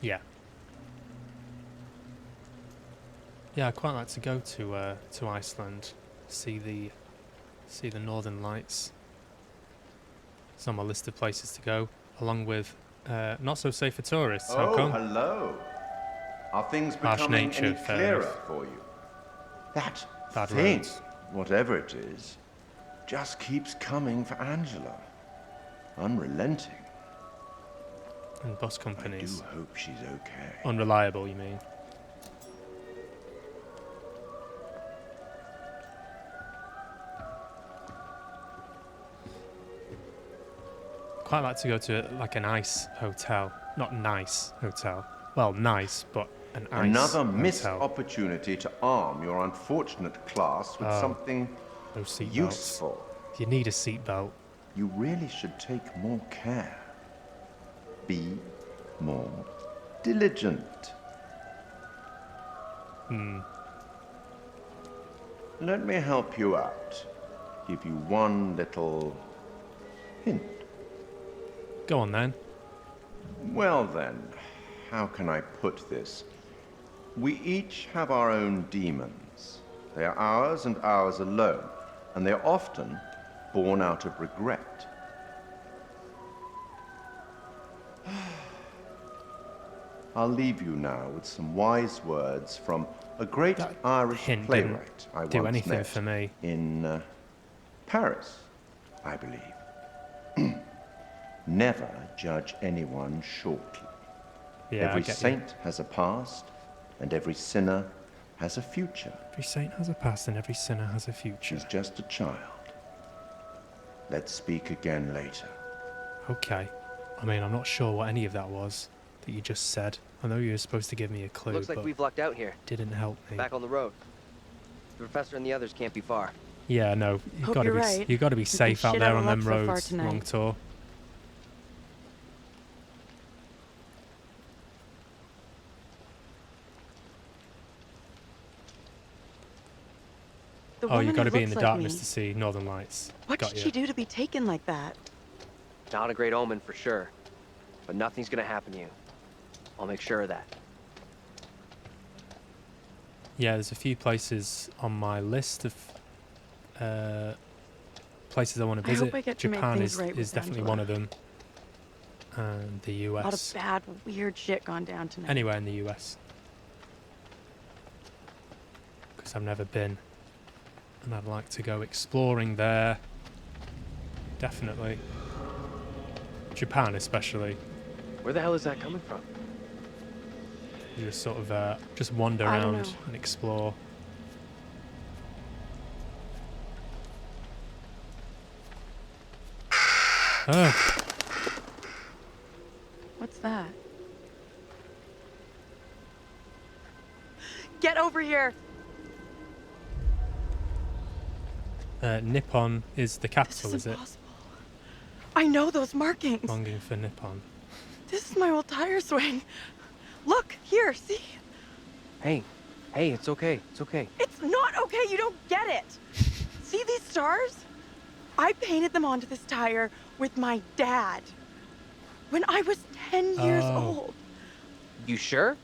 Yeah. Yeah, I'd quite like to go to Iceland, see the Northern Lights. It's on my list of places to go, along with not so safe for tourists. How come? Hello. Are things Harsh becoming nature, any fair clearer enough. for you? That Bad thing, roads. whatever it is, just keeps coming for Angela. Unrelenting. And bus I companies. do hope she's okay. Unreliable, you mean? Quite like to go to like an ice hotel. Not nice hotel. Well, nice, but an ice Another missed hotel. opportunity to arm your unfortunate class with Oh, something no seat belts. useful. You need a seatbelt. You really should take more care. Be more diligent. Let me help you out. Give you one little hint. Go on then. Well then, how can I put this? We each have our own demons. They are ours and ours alone, and they are often born out of regret. I'll leave you now with some wise words from a great That Irish hint playwright I didn't do once anything met for me. in Paris, I believe. Never judge anyone shortly. Yeah, Every I get saint has a past, and every sinner has a future. Every saint has a past and every sinner has a future. She's just a child. Let's speak again later. Okay. I mean, I'm not sure what any of that was that you just said. I know you were supposed to give me a clue, Looks like but we've lucked out here. didn't help me. Back on the road. The professor and the others can't be far. Yeah, no, you've Hope got to you're be right. you've got to be We've been safe out shit there out on of them luck so far roads. tonight. Long tour. The Oh, woman you've got to who be in the looks like darkness me. to see Northern Lights. What got did you. she do to be taken like that? Not a great omen for sure. But nothing's gonna happen to you. I'll make sure of that. Yeah, there's a few places on my list of places I want to I hope visit. I get to make Japan things is, right with is definitely Angela. one of them. And the A lot of US. bad, weird shit gone down tonight. Anywhere in the US. Because I've never been. And I'd like to go exploring there. Definitely. Japan especially. Where the hell is that coming from? You just sort of just wander I don't around know. and explore. Oh, What's that? Get over here! Nippon is the This capital, is is it? impossible. I know those markings. Longing for Nippon. This is my old tire swing. Look, here, see? Hey, it's okay. It's okay. It's not okay, you don't get it. See these stars? I painted them onto this tire with my dad when I was 10 years Oh. old. You sure?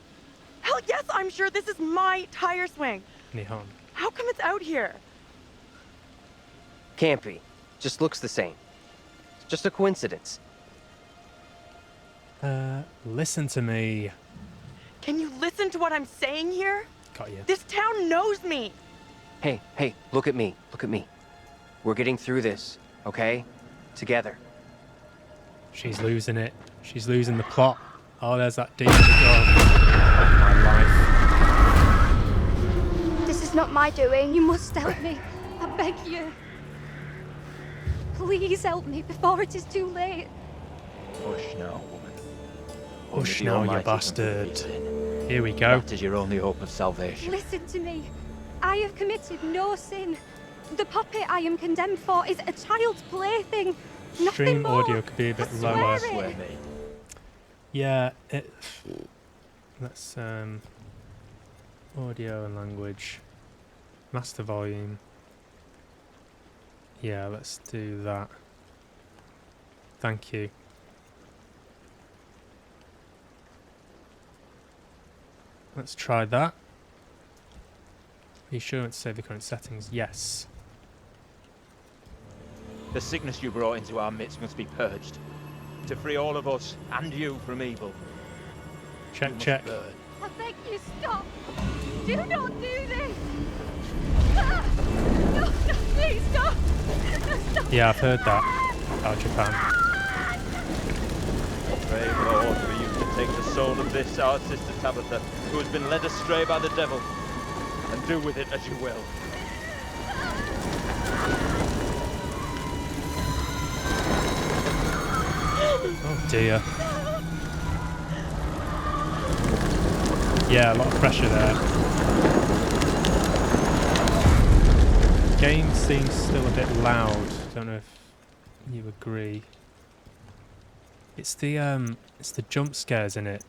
Hell yes, I'm sure this is my tire swing. Nihon. How come it's out here? Can't be. Just looks the same. It's just a coincidence. Listen to me. Can you listen to what I'm saying here? Got you. This town knows me. Hey, look at me. Look at me. We're getting through this, okay? Together. She's losing it. She's losing the plot. Oh, there's that demon of my life. This is not my doing. You must help me. I beg you. Please help me before it is too late. Hush now, woman. Hush Only the now, you Almighty can bastard. forgive sin. Here we go. That is your only hope of salvation. Listen to me. I have committed no sin. The puppet I am condemned for is a child's plaything. Nothing Stream more. audio could be a bit I swear lower. it. Swear me. Yeah, let's audio and language. Master volume. Yeah, let's do that. Thank you. Let's try that. Are you sure to save the current settings? Yes. The sickness you brought into our midst must be purged. To free all of us and you from evil. Check, You must check. burn. I beg you, stop. Do not do this. Ah! No, please stop. Stop. Yeah, I've heard that about Japan. Pray, Lord, for you to take the soul of this, our sister Tabitha, who has been led astray by the devil, and do with it as you will. Oh dear. Yeah, a lot of pressure there. Game seems still a bit loud. Don't know if you agree. It's the jump scares in it.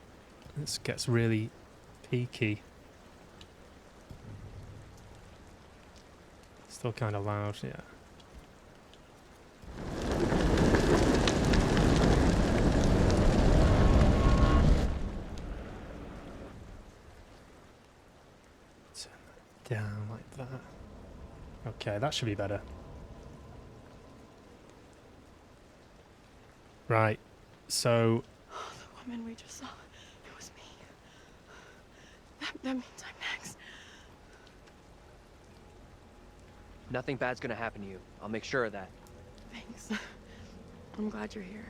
It gets really peaky. Still kind of loud, yeah. Turn that down like that. Okay, that should be better. Right, so... The woman we just saw, it was me. That means I'm next. Nothing bad's gonna happen to you. I'll make sure of that. Thanks. I'm glad you're here.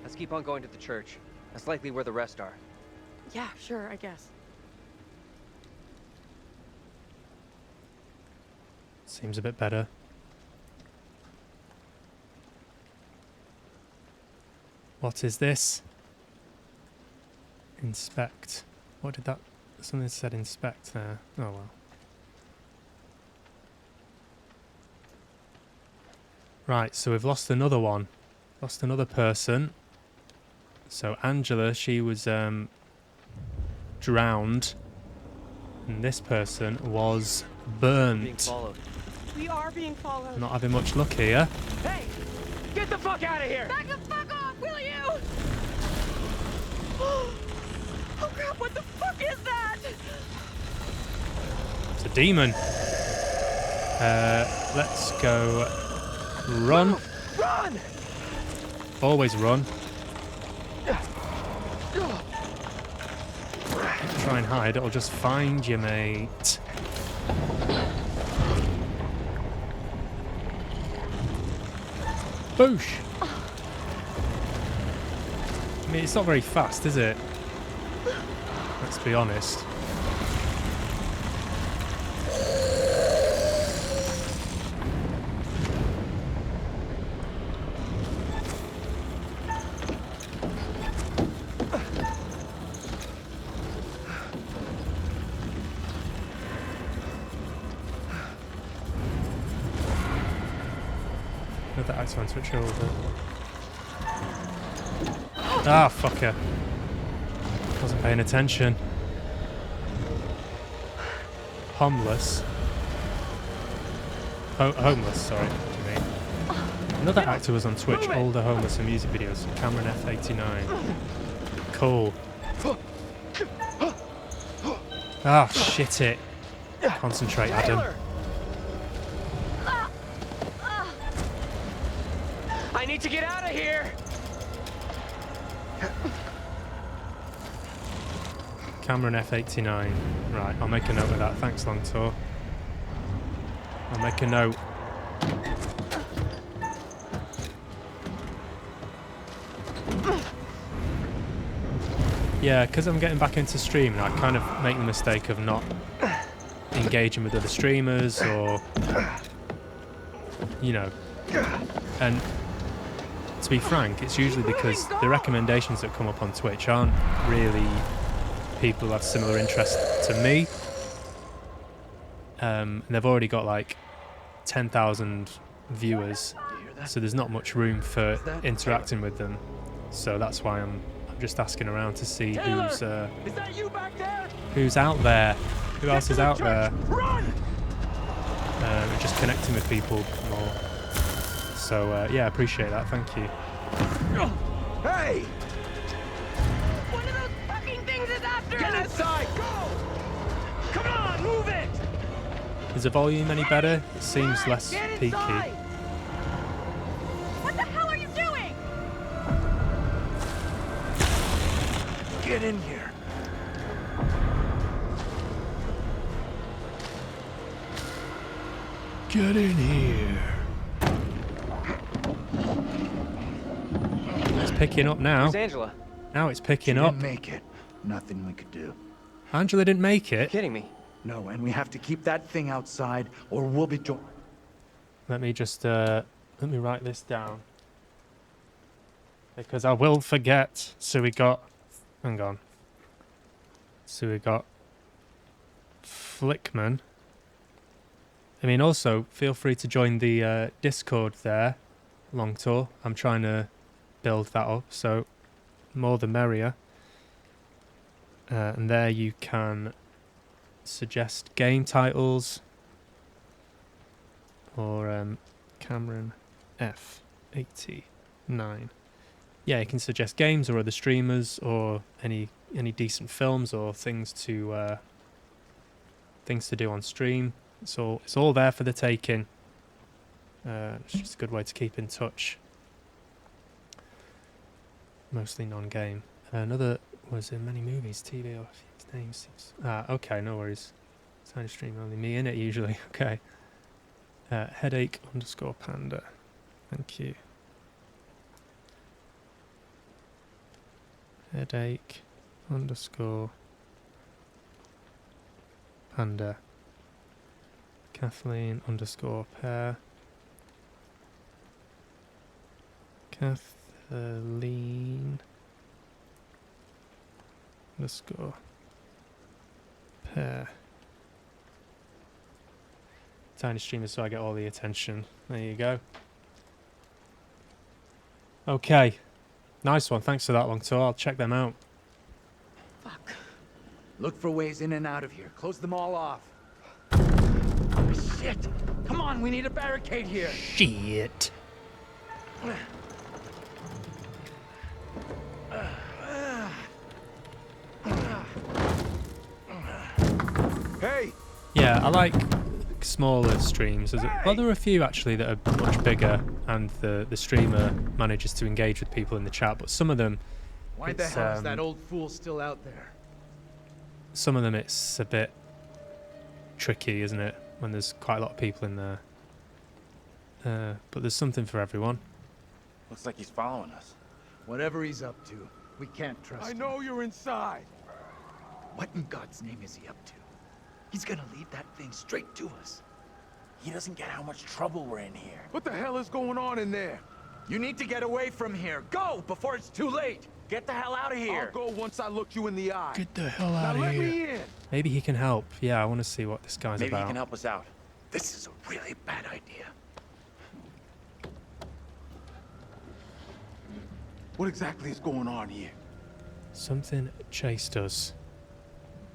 Let's keep on going to the church. That's likely where the rest are. Yeah, sure, I guess. Seems a bit better. What is this? Inspect. What did that... Something said inspect there. Oh well. Right, so we've lost another one. Lost another person. So Angela, she was drowned. And this person was Being burnt. followed. We are being followed. Not having much luck here. Hey! Get the fuck out of here! Back the fuck off, will you? Oh crap, what the fuck is that? It's a demon. Let's go run. Run! Always run. Try and hide, it'll just find you, mate. Boosh! I mean, it's not very fast, is it? Let's be honest. Another axe on switch over. Ah, fucker. Wasn't paying attention. Homeless. Homeless, sorry. What do you mean? Another actor was on Twitch, older homeless and music videos. Cameron F89. Cool. Ah, shit it. Concentrate, Adam. I need to get out of here! Cameron F89. Right, I'll make a note of that. Thanks, Long Tour. I'll make a note. Yeah, because I'm getting back into streaming, I kind of make the mistake of not engaging with other streamers or, you know, and to be frank, it's usually because the recommendations that come up on Twitch aren't really people who have similar interests to me. And they've already got like 10,000 viewers, so there's not much room for interacting with them. So that's why I'm just asking around to see who's out there, who else is out there, and just connecting with people more. So yeah, I appreciate that. Thank you. Hey! One of those fucking things is after us! Get inside! Go! Come on, move it! Is the volume any better? It seems less Get peaky. inside! What the hell are you doing? Get in here. Get in here. It's picking up now. Where's Angela? Now it's picking She up. didn't make it. Nothing we could do. Angela didn't make it. Kidding me? No, and we have to keep that thing outside, or we'll be Let me just let me write this down, because I will forget. So we got, hang on. So we got Flickman. I mean, also feel free to join the Discord there, Long Tour. I'm trying to build that up, so more the merrier. And there you can suggest game titles, or Cameron F89. Yeah, you can suggest games or other streamers or any decent films or things to do on stream. It's all there for the taking. It's just a good way to keep in touch. Mostly non-game. Another was in many movies, TV, or his name seems. Okay, no worries. Tiny stream, only me in it usually. Okay. Headache_panda. Thank you. Headache_panda. Kathleen_pair. Kathleen_pair. Tiny streamers, so I get all the attention. There you go. Okay. Nice one. Thanks for that, Long Tour. I'll check them out. Fuck. Look for ways in and out of here. Close them all off. Shit! Come on, we need a barricade here. Shit. Hey! Yeah, I like smaller streams. There are a few actually that are much bigger, and the streamer manages to engage with people in the chat. But some of them, Why the hell is that old fool still out there? some of them it's a bit tricky, isn't it? When there's quite a lot of people in there. But there's something for everyone. Looks like he's following us. Whatever he's up to, we can't trust him. I know you're inside. What in God's name is he up to? He's gonna lead that thing straight to us. He doesn't get how much trouble we're in here. What the hell is going on in there? You need to get away from here. Go before it's too late. Get the hell out of here. I'll go once I look you in the eye. Get the hell Now out of let here. me in. Maybe he can help. Yeah, I want to see what this guy's Maybe about. he can help us out. This is a really bad idea. What exactly is going on here? Something chased us.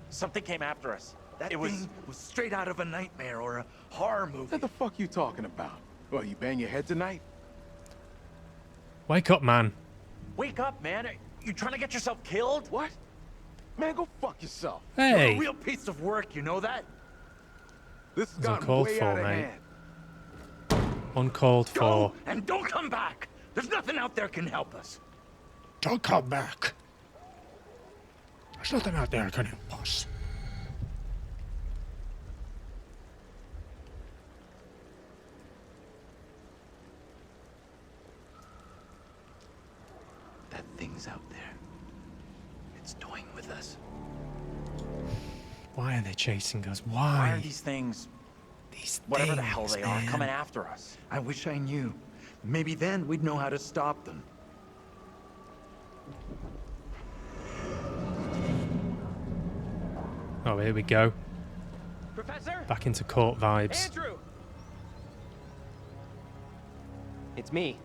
Something came after us. That thing was straight out of a nightmare or a horror movie. What the fuck you talking about? Well, you bang your head tonight? Wake up, man. Wake up, man. Are you trying to get yourself killed? What? Man, go fuck yourself. You're Hey. a real piece of work, you know that? This has It's gotten uncalled way for, out of mate. hand. Uncalled for. Go and don't come back. There's nothing out there can help us. Don't come back. There's nothing out there that can help us. That thing's out there. It's toying with us. Why are they chasing us? Why are Why? these things, These whatever the hell things, they are, man. coming after us? I wish I knew. Maybe then we'd know how to stop them. Oh, here we go. Professor? Back into court vibes. Andrew! It's me.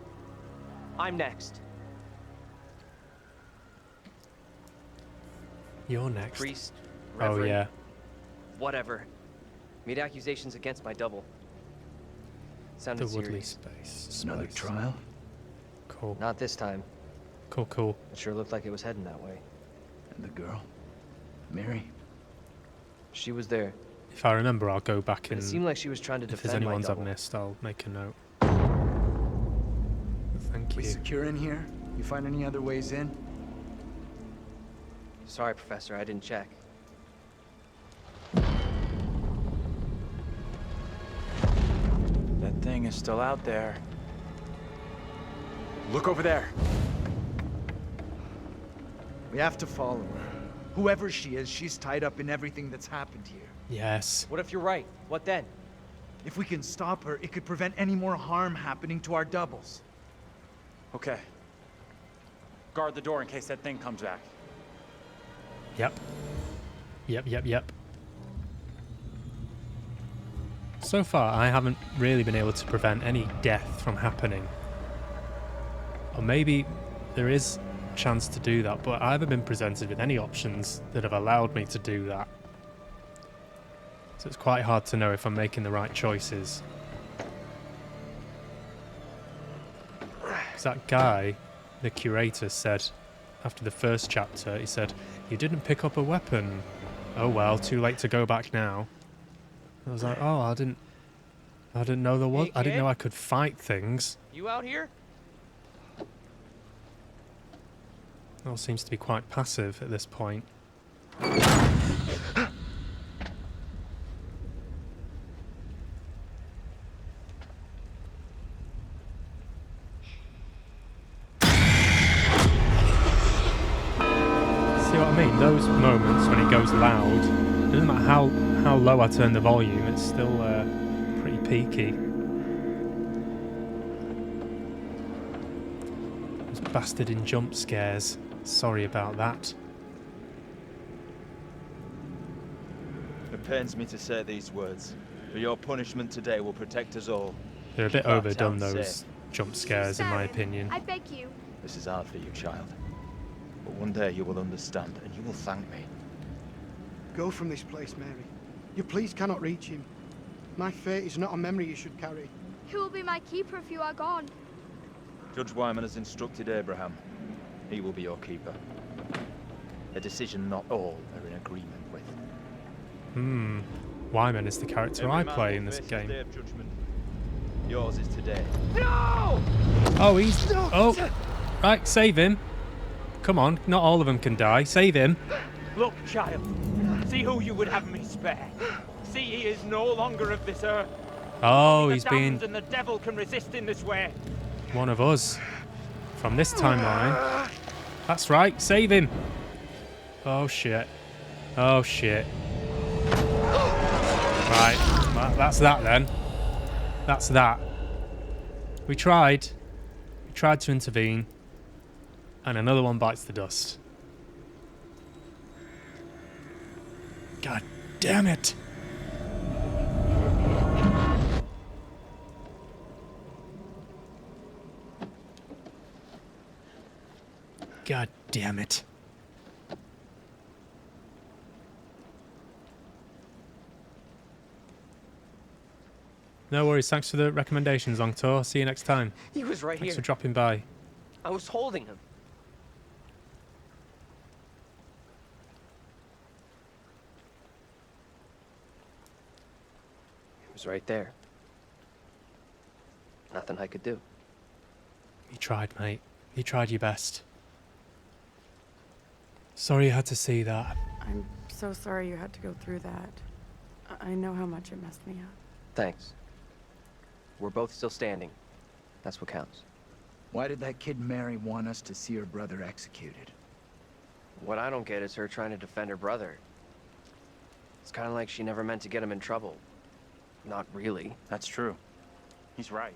I'm next. You're next. Priest, Oh, reverend, yeah. whatever. Made accusations against my double. Sounded The Woodley serious. space. Another trial? Cool. Not this time. Cool. It sure looked like it was heading that way. And the girl? Mary? She was there. If I remember, I'll go back and It seemed like she was trying to if there's defend any my ones I've double. missed, I'll make a note. Thank We you. secure in here? You find any other ways in? Sorry, Professor, I didn't check. That thing is still out there. Look over there. We have to follow her. Whoever she is, she's tied up in everything that's happened here. Yes. What if you're right? What then? If we can stop her, it could prevent any more harm happening to our doubles. Okay. Guard the door in case that thing comes back. Yep. So far, I haven't really been able to prevent any death from happening. Or maybe there is a chance to do that, but I haven't been presented with any options that have allowed me to do that. So it's quite hard to know if I'm making the right choices. 'Cause that guy, the curator, said after the first chapter, he said, "You didn't pick up a weapon. Oh well, too late to go back now." I was like, "Oh, I didn't know there was. Hey, I didn't kid? know I could fight things." You out here? It all seems to be quite passive at this point. See what I mean? Those moments when it goes loud, it doesn't matter how low I turn the volume, it's still pretty peaky. Those bastarding jump scares. Sorry about that. It pains me to say these words, but your punishment today will protect us all. They're a bit Keep our overdone, town those safe. jump scares, in my Baron, opinion. I beg you. This is hard for you, child. But one day you will understand, and you will thank me. Go from this place, Mary. Your pleas cannot reach him. My fate is not a memory you should carry. Who will be my keeper if you are gone? Judge Wyman has instructed Abraham. He will be your keeper. A decision not all are in agreement with. Wyman is the character Every I man play will in this face his game. day of judgment. Yours is today. No! Oh, he's... Oh! Right, save him. Come on, not all of them can die. Save him. Look, child. See who you would have me spare. See he is no longer of this earth. Oh, The he's being damned and the devil can resist in this way. one of us. From this timeline. That's right, save him. Oh, shit. Oh, shit. Right, that's that then. That's that. We tried. We tried to intervene. And another one bites the dust. God damn it. God damn it. No worries, thanks for the recommendations, Longtor. See you next time. He was right Thanks here. for dropping by. I was holding him. He was right there. Nothing I could do. You tried, mate. You tried your best. Sorry you had to see that. I'm so sorry you had to go through that. I know how much it messed me up. Thanks. We're both still standing. That's what counts. Why did that kid Mary want us to see her brother executed? What I don't get is her trying to defend her brother. It's kind of like she never meant to get him in trouble. Not really. That's true. He's right.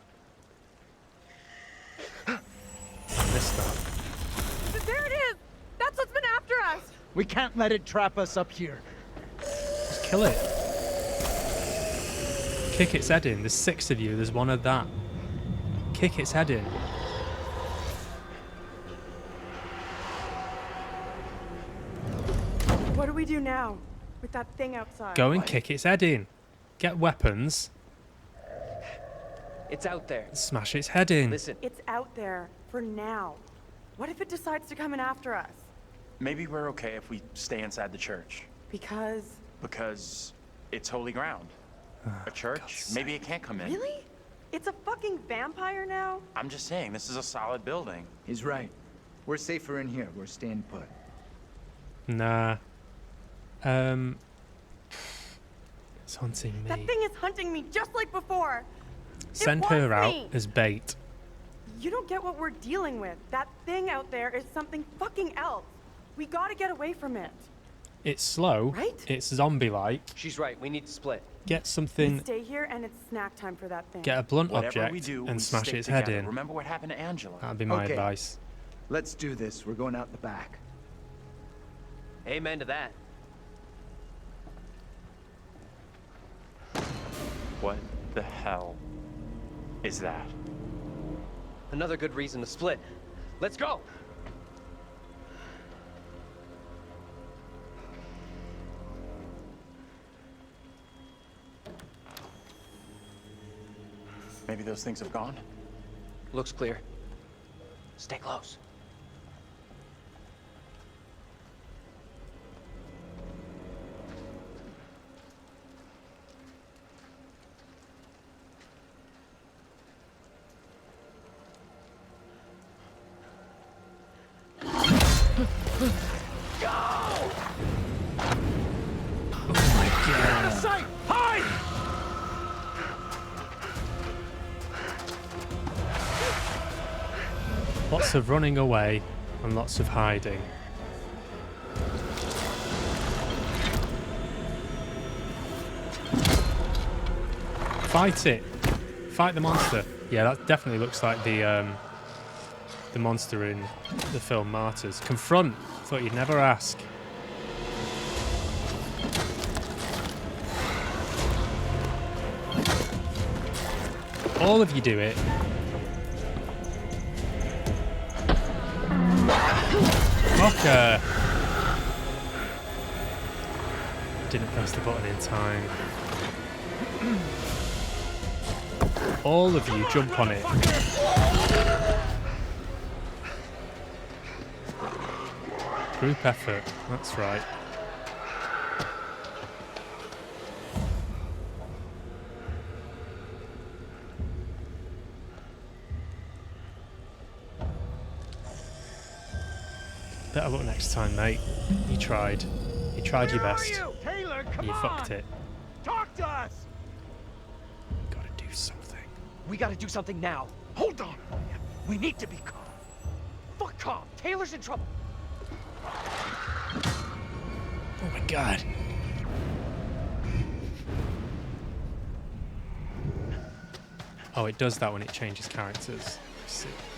Missed that. There it is! That's what's been after us! We can't let it trap us up here. Kill it. Kick its head in. There's 6 of you. There's one of that. Kick its head in. What do we do now with that thing outside? Go and kick its head in. Get weapons. It's out there. Smash its head in. Listen. It's out there for now. What if it decides to come in after us? Maybe we're okay if we stay inside the church. Because it's holy ground. A church? Maybe it can't come in. really? It's a fucking vampire now? I'm just saying, this is a solid building. He's right. We're safer in here. We're staying put. Nah. It's hunting me. That thing is hunting me just like before. Send her out as bait. You don't get what we're dealing with. That thing out there is something fucking else. We gotta get away from it. It's slow. Right? It's zombie-like. She's right. We need to split. Get something. We stay here and it's snack time for that thing. Get a blunt Whatever object we do, and we smash stick its head together. in. Remember what happened to Angela? That'd be my Okay. advice. Let's do this. We're going out the back. Amen to that. What the hell is that? Another good reason to split. Let's go! Maybe those things have gone? Looks clear. Stay close. Lots of running away and lots of hiding. Fight it! Fight the monster. Yeah, that definitely looks like the monster in the film Martyrs. Confront. Thought you'd never ask. All of you do it. Fucker! Didn't press the button in time. All of you jump on it. Group effort, that's right. Better luck next time, mate. You tried. You tried your best. Taylor, come You on! fucked it. Talk to us! Gotta do something. We gotta do something now. Hold on. We need to be calm. Fuck calm. Taylor's in trouble. Oh my god. Oh, it does that when it changes characters.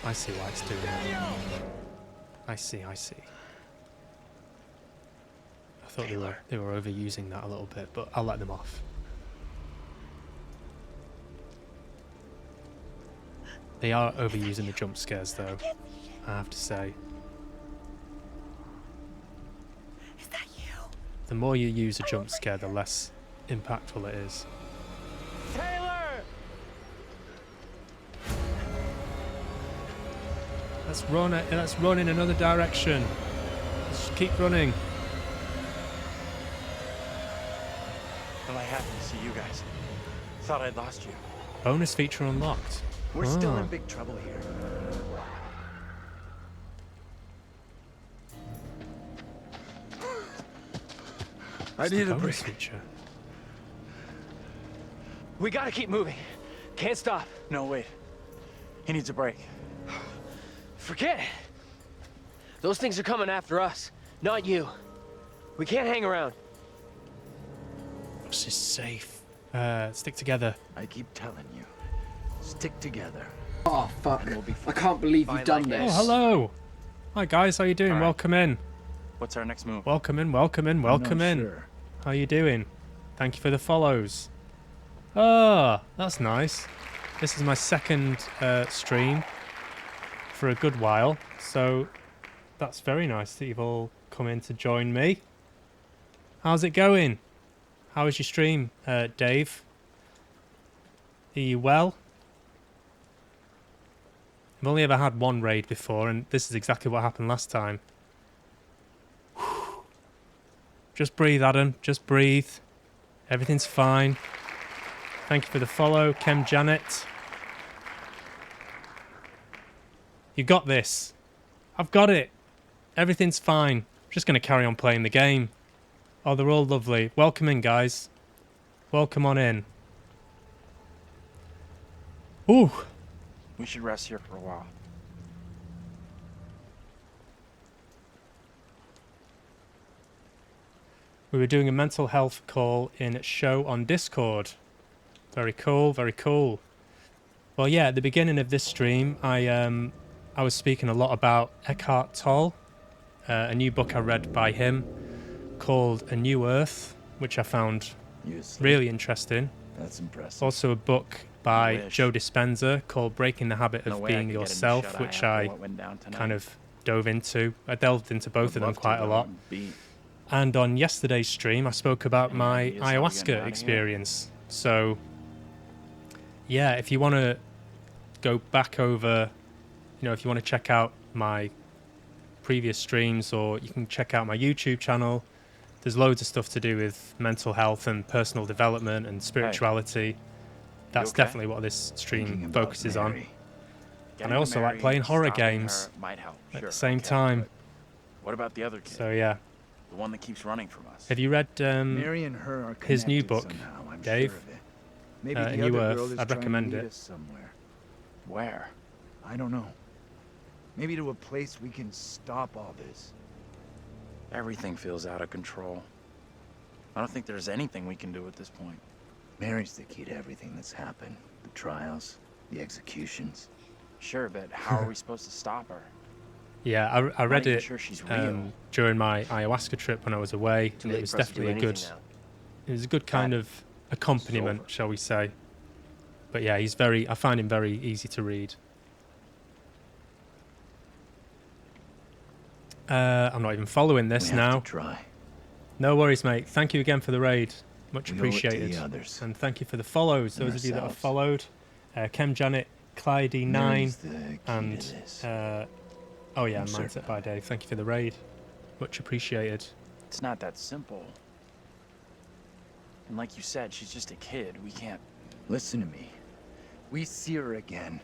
I see why it's doing that. I see. I thought they were overusing that a little bit, but I'll let them off. They are overusing the jump scares, though, I have to say. Is that you? The more you use a jump scare, the less impactful it is. Taylor! Let's run in another direction. Let's just keep running. Well, I happened to see you guys. Thought I'd lost you. Bonus feature unlocked. We're still in big trouble here. I need a break. Feature. We gotta keep moving. Can't stop. No, wait. He needs a break. Forget it. Those things are coming after us, not you. We can't hang around. This is safe. Stick together. I keep telling you. Stick together. Oh, fuck. I can't believe you've done this. Oh, hello. Hi, guys. How you doing? All right. Welcome in. What's our next move? Welcome in. Welcome in. Welcome in. Sure. How you doing? Thank you for the follows. Oh, that's nice. This is my second stream for a good while, so that's very nice that you've all come in to join me. How's it going? How was your stream, Dave? Are you well? I've only ever had one raid before, and this is exactly what happened last time. Just breathe, Adam. Just breathe. Everything's fine. Thank you for the follow, Kem Janet. You got this. I've got it. Everything's fine. I'm just going to carry on playing the game. Oh, they're all lovely. Welcome in, guys. Welcome on in. Ooh. We should rest here for a while. We were doing a mental health call in show on Discord. Very cool, very cool. Well, yeah, at the beginning of this stream, I was speaking a lot about Eckhart Tolle, a new book I read by him called A New Earth, which I found really interesting. That's impressive. Also a book by Joe Dispenza called Breaking the Habit of Being Yourself, which I kind of dove into. I delved into both of them quite a lot. And on yesterday's stream, I spoke about my ayahuasca experience. So, yeah, if you want to go back over, you know, if you want to check out my previous streams, or you can check out my YouTube channel, there's loads of stuff to do with mental health and personal development and spirituality. That's definitely what this stream focuses on. And I also like playing horror games at the same time. What about the other kid? So, yeah. The one that keeps running from us. Have you read Mary and her are his new book, somehow, I'm Dave? Sure of it. Maybe A the New other girl Earth. is I'd trying to recommend lead it. us somewhere. Where? I don't know. Maybe to a place we can stop all this. Everything feels out of control. I don't think there's anything we can do at this point. Mary's the key to everything that's happened. The trials, the executions. Sure, but how are we supposed to stop her? Yeah, I read even it sure she's real. during my ayahuasca trip when I was away. And it was definitely a good. It was a good kind of accompaniment, shall we say? But yeah, I find him very easy to read. I'm not even following this now. Try. No worries, mate. Thank you again for the raid. Much We owe it to appreciated. the others. And thank you for the follows. And Those of you that have ourselves. followed. Kem Janet, Clyde9, Mary's the key to and this. oh yeah, I'm certain Mindset by Dave. Thank you for the raid. Much appreciated. It's not that simple. And like you said, she's just a kid. We can't... Listen to me. We see her again.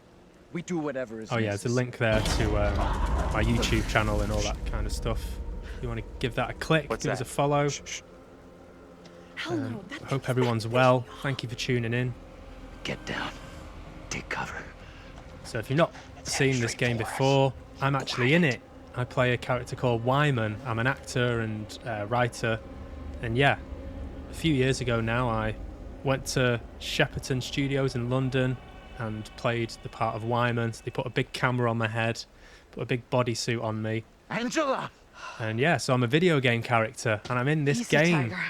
We do whatever is Oh yeah, there's a link there to my YouTube channel and all that kind of stuff. If you want to give that a click, give us a follow. Hope everyone's well. Thank you for tuning in. Get down. Take cover. So if you've not seen this game before, I'm actually in it. I play a character called Wyman. I'm an actor and writer. And yeah, a few years ago now, I went to Shepperton Studios in London and played the part of Wyman. So they put a big camera on my head, put a big bodysuit on me. Angela! And yeah, so I'm a video game character, and I'm in this Easy, game. Tiger.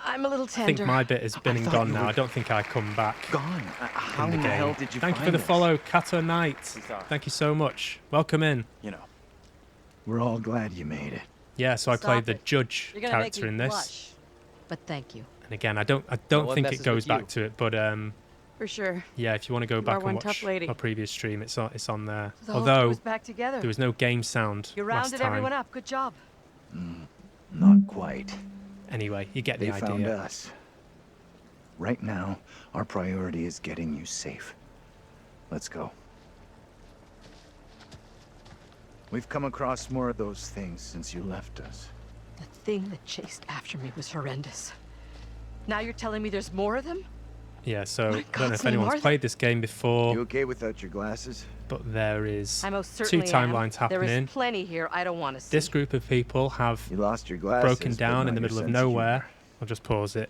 I'm a little I tender. think my bit has been and thought gone you now. were I don't think I come back. Gone. How in the in game. the hell did you Thank you for find the us? follow, Kato Knight. Thank you so much. Welcome in. You know. We're all glad you made it. Yeah, so I Stop played the it. judge You're gonna make character me in this. blush. But thank you. And again, I don't one think it messes goes with back you. to it, but For sure. yeah, if you want to go You back are one and watch tough lady. my previous stream, it's on there. The whole Although crew's back together. there was no game sound You last rounded time. everyone up. Good job. Not quite. Anyway, you get the They idea. found us. Right now, our priority is getting you safe. Let's go. We've come across more of those things since you left us. The thing that chased after me was horrendous. Now you're telling me there's more of them? Yeah, so I don't know God's if name, anyone's are they? played this game before, You okay without your glasses? but there is I most two certainly timelines am. There happening. is plenty here I don't want to see. This group of people have You lost your glasses, broken but down in not the your middle of sense of nowhere. humor. I'll just pause it.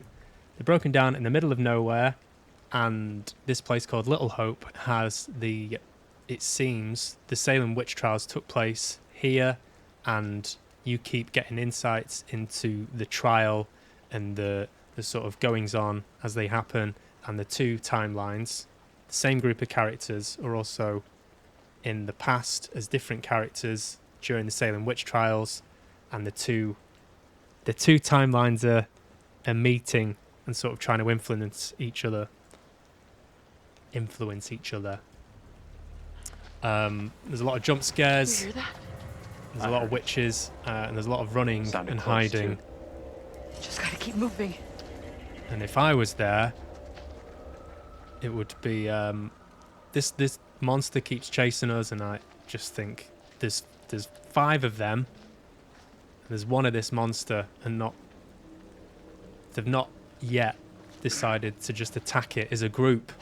They're broken down in the middle of nowhere, and this place called Little Hope has it seems, the Salem witch trials took place here, and you keep getting insights into the trial and the the sort of goings on as they happen, and the two timelines. The same group of characters are also in the past as different characters during the Salem witch trials, and the two timelines are meeting and sort of trying to influence each other. There's a lot of jump scares. You hear that? There's a lot of witches, and there's a lot of running and hiding. Just gotta keep moving. And if I was there, it would be this monster keeps chasing us, and I just think there's 5 of them. There's one of this monster, and they've not yet decided to just attack it as a group.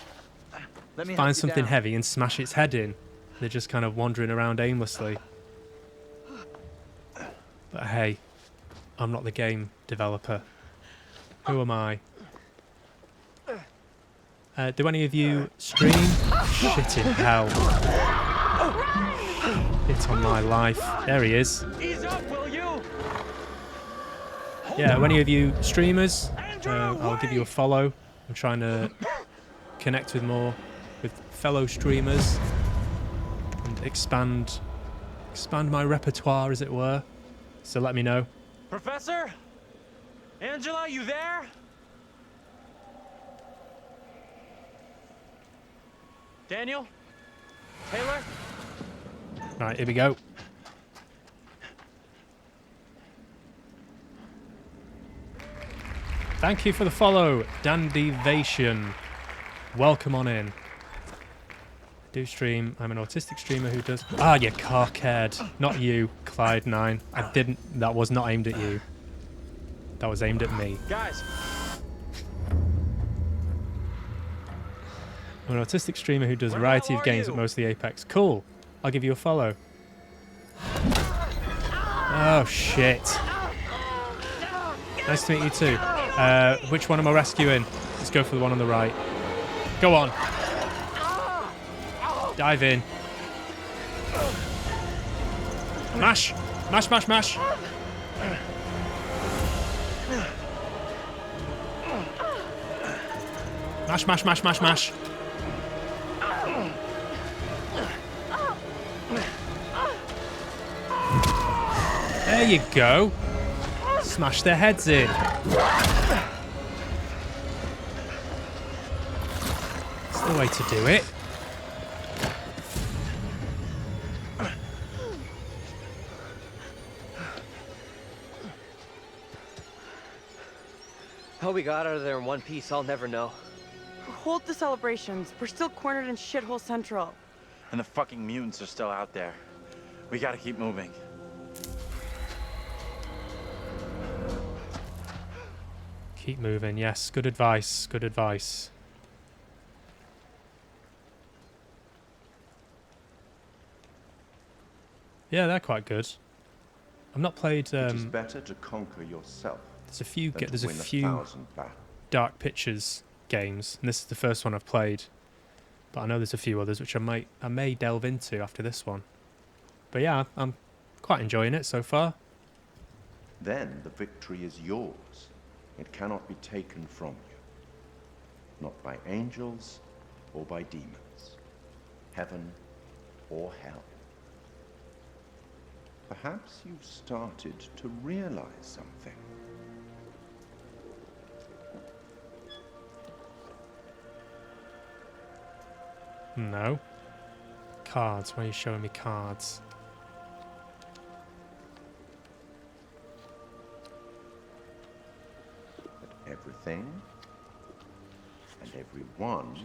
Let me help Find you something down. heavy and smash its head in. They're just kind of wandering around aimlessly. But hey, I'm not the game developer. Who am I? Do any of you stream? Shit in hell. It's on my life. There he is. Ease up, will you? Yeah, any of you streamers, I'll give you a follow. I'm trying to connect with fellow streamers and expand my repertoire, as it were. So let me know. Professor? Angela, you there? Daniel? Taylor? Right, here we go. Thank you for the follow, Dandivation. Welcome on in. Do stream. I'm an autistic streamer who does... Ah, you cockhead. Not you, Clyde9. I didn't... That was not aimed at you. That was aimed at me. Guys. I'm an autistic streamer who does a variety of games, but mostly Apex. Cool. I'll give you a follow. Oh, shit. Nice to meet you too. Which one am I rescuing? Let's go for the one on the right. Go on. Dive in. Mash! Mash, mash, mash! Mash, mash, mash, mash, mash. There you go. Smash their heads in. That's the way to do it. How we got out of there in one piece, I'll never know. Hold the celebrations. We're still cornered in Shithole Central. And the fucking mutants are still out there. We gotta keep moving. Keep moving, yes. Good advice, good advice. Yeah, they're quite good. I've not played... it is better to conquer yourself. There's a few than to there's a win few 1,000 battles. Dark Pictures games, and this is the first one I've played. But I know there's a few others which I may delve into after this one. But yeah, I'm quite enjoying it so far. Then the victory is yours. It cannot be taken from you. Not by angels or by demons. Heaven or hell. Perhaps you've started to realize something. No. Cards, why are you showing me cards? Everything and everyone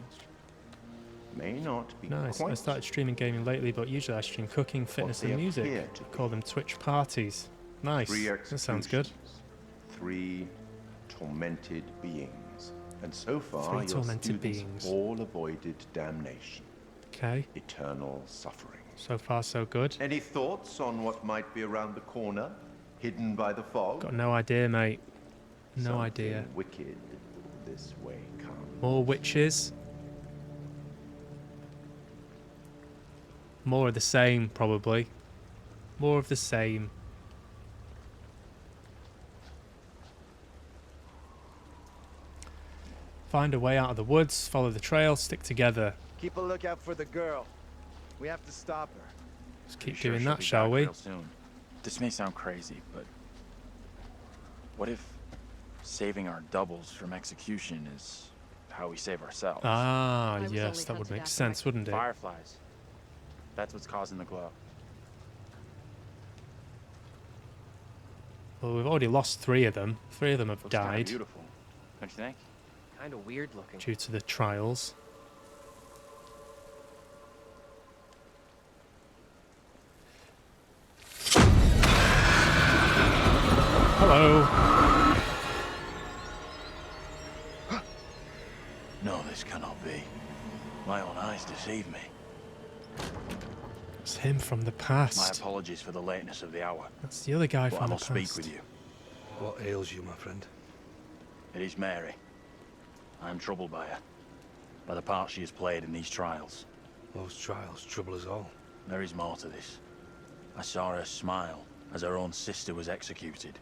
may not be Nice. quite I started streaming gaming lately, but usually I stream cooking, fitness, they and music. appear to I call them Twitch parties. Nice. 3 That sounds good. executions, 3 tormented beings, and so far 3 your tormented students beings. have all avoided damnation. Okay. Eternal suffering. So far, so good. Any thoughts on what might be around the corner, hidden by the fog? Got no idea, mate. No Something idea. Wicked this way comes. More witches. More of the same, probably. More of the same. Find a way out of the woods, follow the trail, stick together. Keep a lookout for the girl. We have to stop her. Let's keep doing that, shall we? Real soon. This may sound crazy, but what if saving our doubles from execution is how we save ourselves? Ah, yes, that would make sense, wouldn't it? Fireflies. That's what's causing the glow. Well, we've already lost 3 of them. 3 of them have Looks kinda died beautiful, don't you think? Kind of weird looking. due to the trials. Hello. No, this cannot be. My own eyes deceive me. It's him from the My past. apologies for the lateness of the hour. That's the other guy But I from the must past. speak with you. What ails you, my friend? It is Mary. I am troubled by her. By the part she has played in these trials. Those trials trouble us all. There is more to this. I saw her smile as her own sister was executed.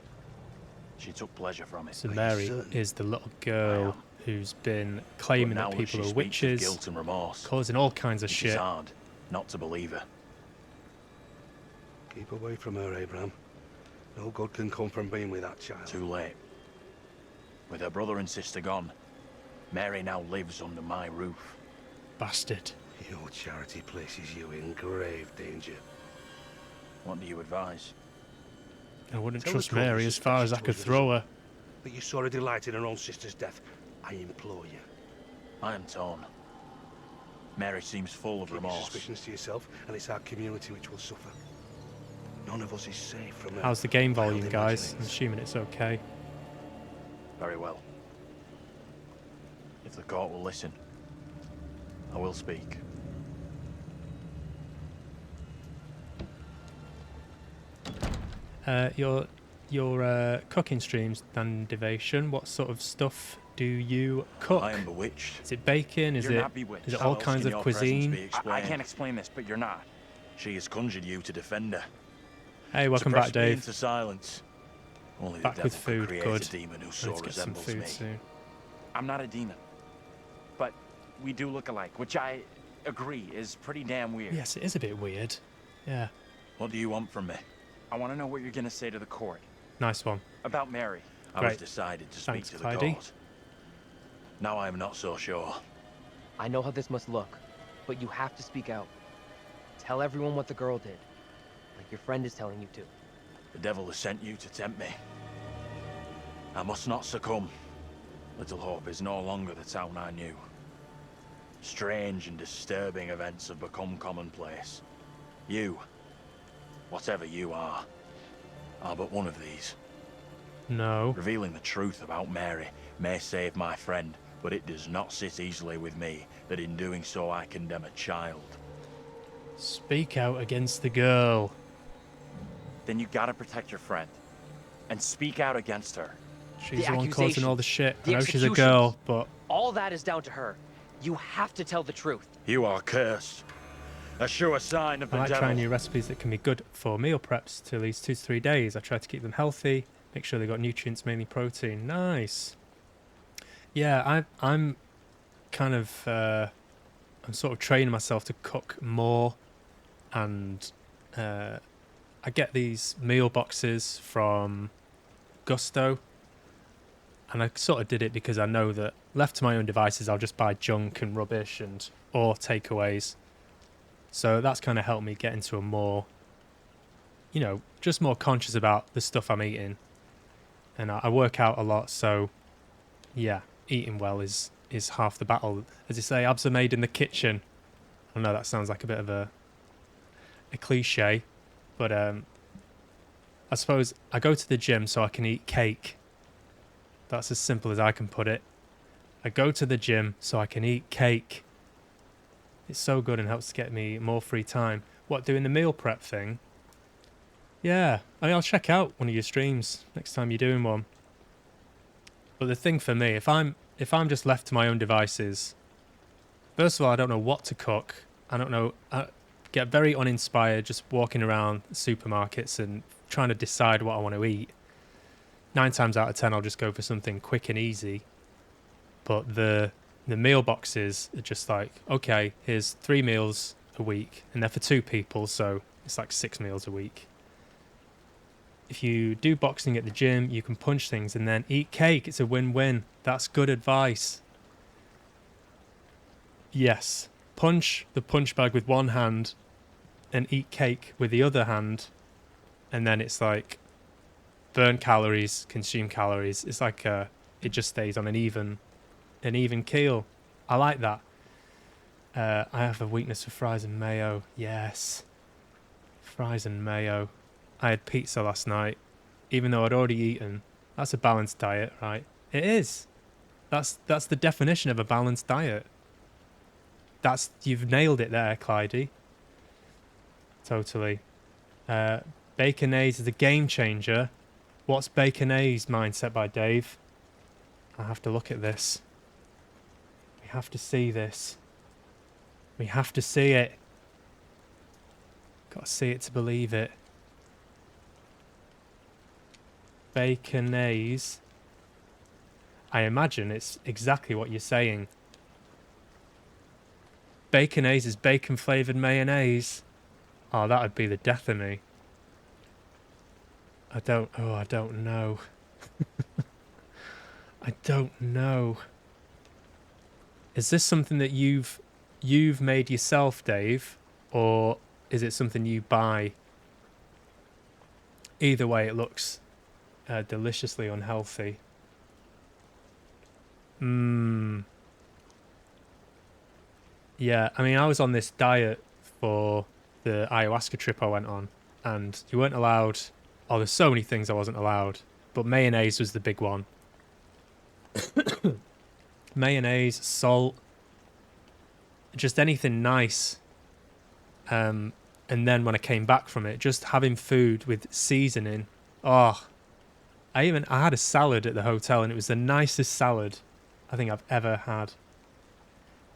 She took pleasure from it. So Mary is the little girl who's been claiming But now that she people are speaks of witches, guilt and remorse. causing all kinds of It is shit. hard not to believe her. Keep away from her, Abraham. No good can come from being with that child. Too late. With her brother and sister gone, Mary now lives under my roof. Bastard. Your charity places you in grave danger. What do you advise? I wouldn't Tell trust the court Mary your as far as I suspicions could towards throw her. That you saw her delight in her own sister's death. I implore you. I am torn. Mary seems full of Keep your remorse. suspicions to yourself, and it's our community which will suffer. None of us is safe from her. How's the game wild volume, guys? I'm imaginings. assuming it's okay. Very well. If the court will listen, I will speak. Your cooking streams, Dan Devation. What sort of stuff do you cook? I am bewitched. Is it bacon? Is You're it not bewitched. is it How all else kinds can of your presence cuisine? be I explained? can't explain this, but you're not. She has conjured you to defend her. Hey, welcome Suppress back, me Dave. into silence. Only Back the with devil food, could create good. a demon who Let's so get some resembles food me. soon. I'm not a demon. But we do look alike, which I agree is pretty damn weird. Yes, it is a bit weird. Yeah, What do you want from me? I want to know what you're going to say to the court nice one. about Mary. I was Great. decided to speak Thanks, to the Clyde. court. Now I am not so sure. I know how this must look, but you have to speak out. Tell everyone what the girl did, like your friend is telling you to. The devil has sent you to tempt me. I must not succumb. Little Hope is no longer the town I knew. Strange and disturbing events have become commonplace. You, whatever you are but one of these. No. Revealing the truth about Mary may save my friend, but it does not sit easily with me that in doing so I condemn a child. Speak out against the girl. Then you gotta protect your friend. And speak out against her. She's the one causing all the shit. the I know she's a executions. girl, but All that is down to her. You have to tell the truth. You are cursed. A sure sign of I the like devil. trying new recipes that can be good for meal preps to at least 2 to 3 days. I try to keep them healthy, make sure they got nutrients, mainly protein. Nice. Yeah, I'm kind of I'm sort of training myself to cook more, and I get these meal boxes from Gusto, and I sort of did it because I know that left to my own devices, I'll just buy junk and rubbish and or takeaways. So that's kind of helped me get into a more, you know, just more conscious about the stuff I'm eating. And I work out a lot, so yeah, eating well is half the battle. As you say, abs are made in the kitchen. I know that sounds like a bit of a cliche, but I suppose I go to the gym so I can eat cake. That's as simple as I can put it. I go to the gym so I can eat cake. It's so good and helps to get me more free time. What, doing the meal prep thing? Yeah, I mean, I'll check out one of your streams next time you're doing one. But the thing for me, if I'm just left to my own devices, first of all, I don't know what to cook. I don't know. I get very uninspired just walking around supermarkets and trying to decide what I want to eat. 9 times out of 10, I'll just go for something quick and easy. but the meal boxes are just like, okay, here's 3 meals a week, and they're for 2 people, so it's like 6 meals a week. If you do boxing at the gym, you can punch things and then eat cake. It's a win-win. That's good advice. Yes, punch the punch bag with one hand and eat cake with the other hand, and then it's like burn calories, consume calories. It's like it just stays on an even keel. I like that. I have a weakness for fries and mayo. Yes, fries and mayo. I had pizza last night, even though I'd already eaten. That's a balanced diet, right? It is. That's the definition of a balanced diet. You've nailed it there, Clydie. Totally. Baconaise is a game changer. What's Baconaise mindset by Dave? I have to look at this. We have to see this. We have to see it. Gotta see it to believe it. Baconaise. I imagine it's exactly what you're saying. Baconaise is bacon flavoured mayonnaise. Oh, that would be the death of me. I don't know. I don't know. Is this something that you've made yourself, Dave, or is it something you buy? Either way, it looks deliciously unhealthy. Yeah, I mean, I was on this diet for the ayahuasca trip I went on, and you weren't allowed. Oh, there's so many things I wasn't allowed, but mayonnaise was the big one. Mayonnaise, salt, just anything nice. And then when I came back from it, just having food with seasoning. Oh, I had a salad at the hotel, and it was the nicest salad I think I've ever had.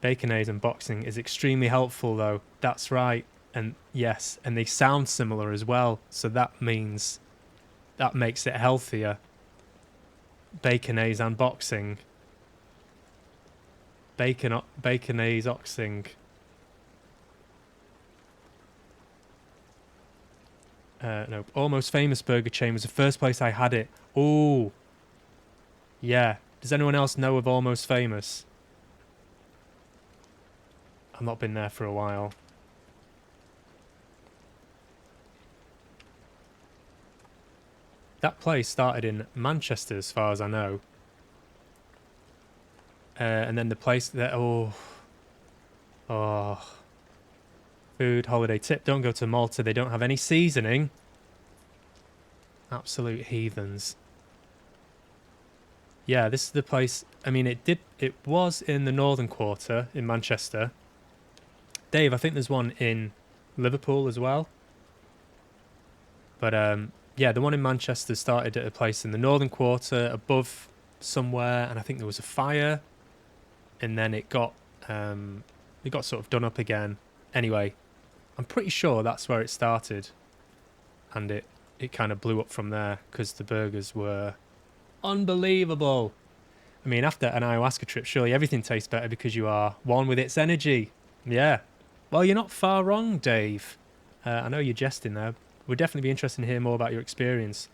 Baconaise and boxing is extremely helpful, though. That's right. And yes, and they sound similar as well, so that makes it healthier. Baconaise and boxing. Baconaise oxing. No, Almost Famous burger chain was the first place I had it. Oh, yeah. Does anyone else know of Almost Famous? I've not been there for a while. That place started in Manchester, as far as I know. And then the place that food holiday tip: don't go to Malta. They don't have any seasoning. Absolute heathens. Yeah, this is the place. I mean, it was in the Northern Quarter in Manchester. Dave, I think there's one in Liverpool as well. But yeah, the one in Manchester started at a place in the Northern Quarter above somewhere, and I think there was a fire, and then it got sort of done up again. Anyway, I'm pretty sure that's where it started, and it kind of blew up from there because the burgers were unbelievable. I mean, after an ayahuasca trip, surely everything tastes better because you are one with its energy. Yeah. Well, you're not far wrong, Dave. I know you're jesting there. We'd definitely be interested to hear more about your experience.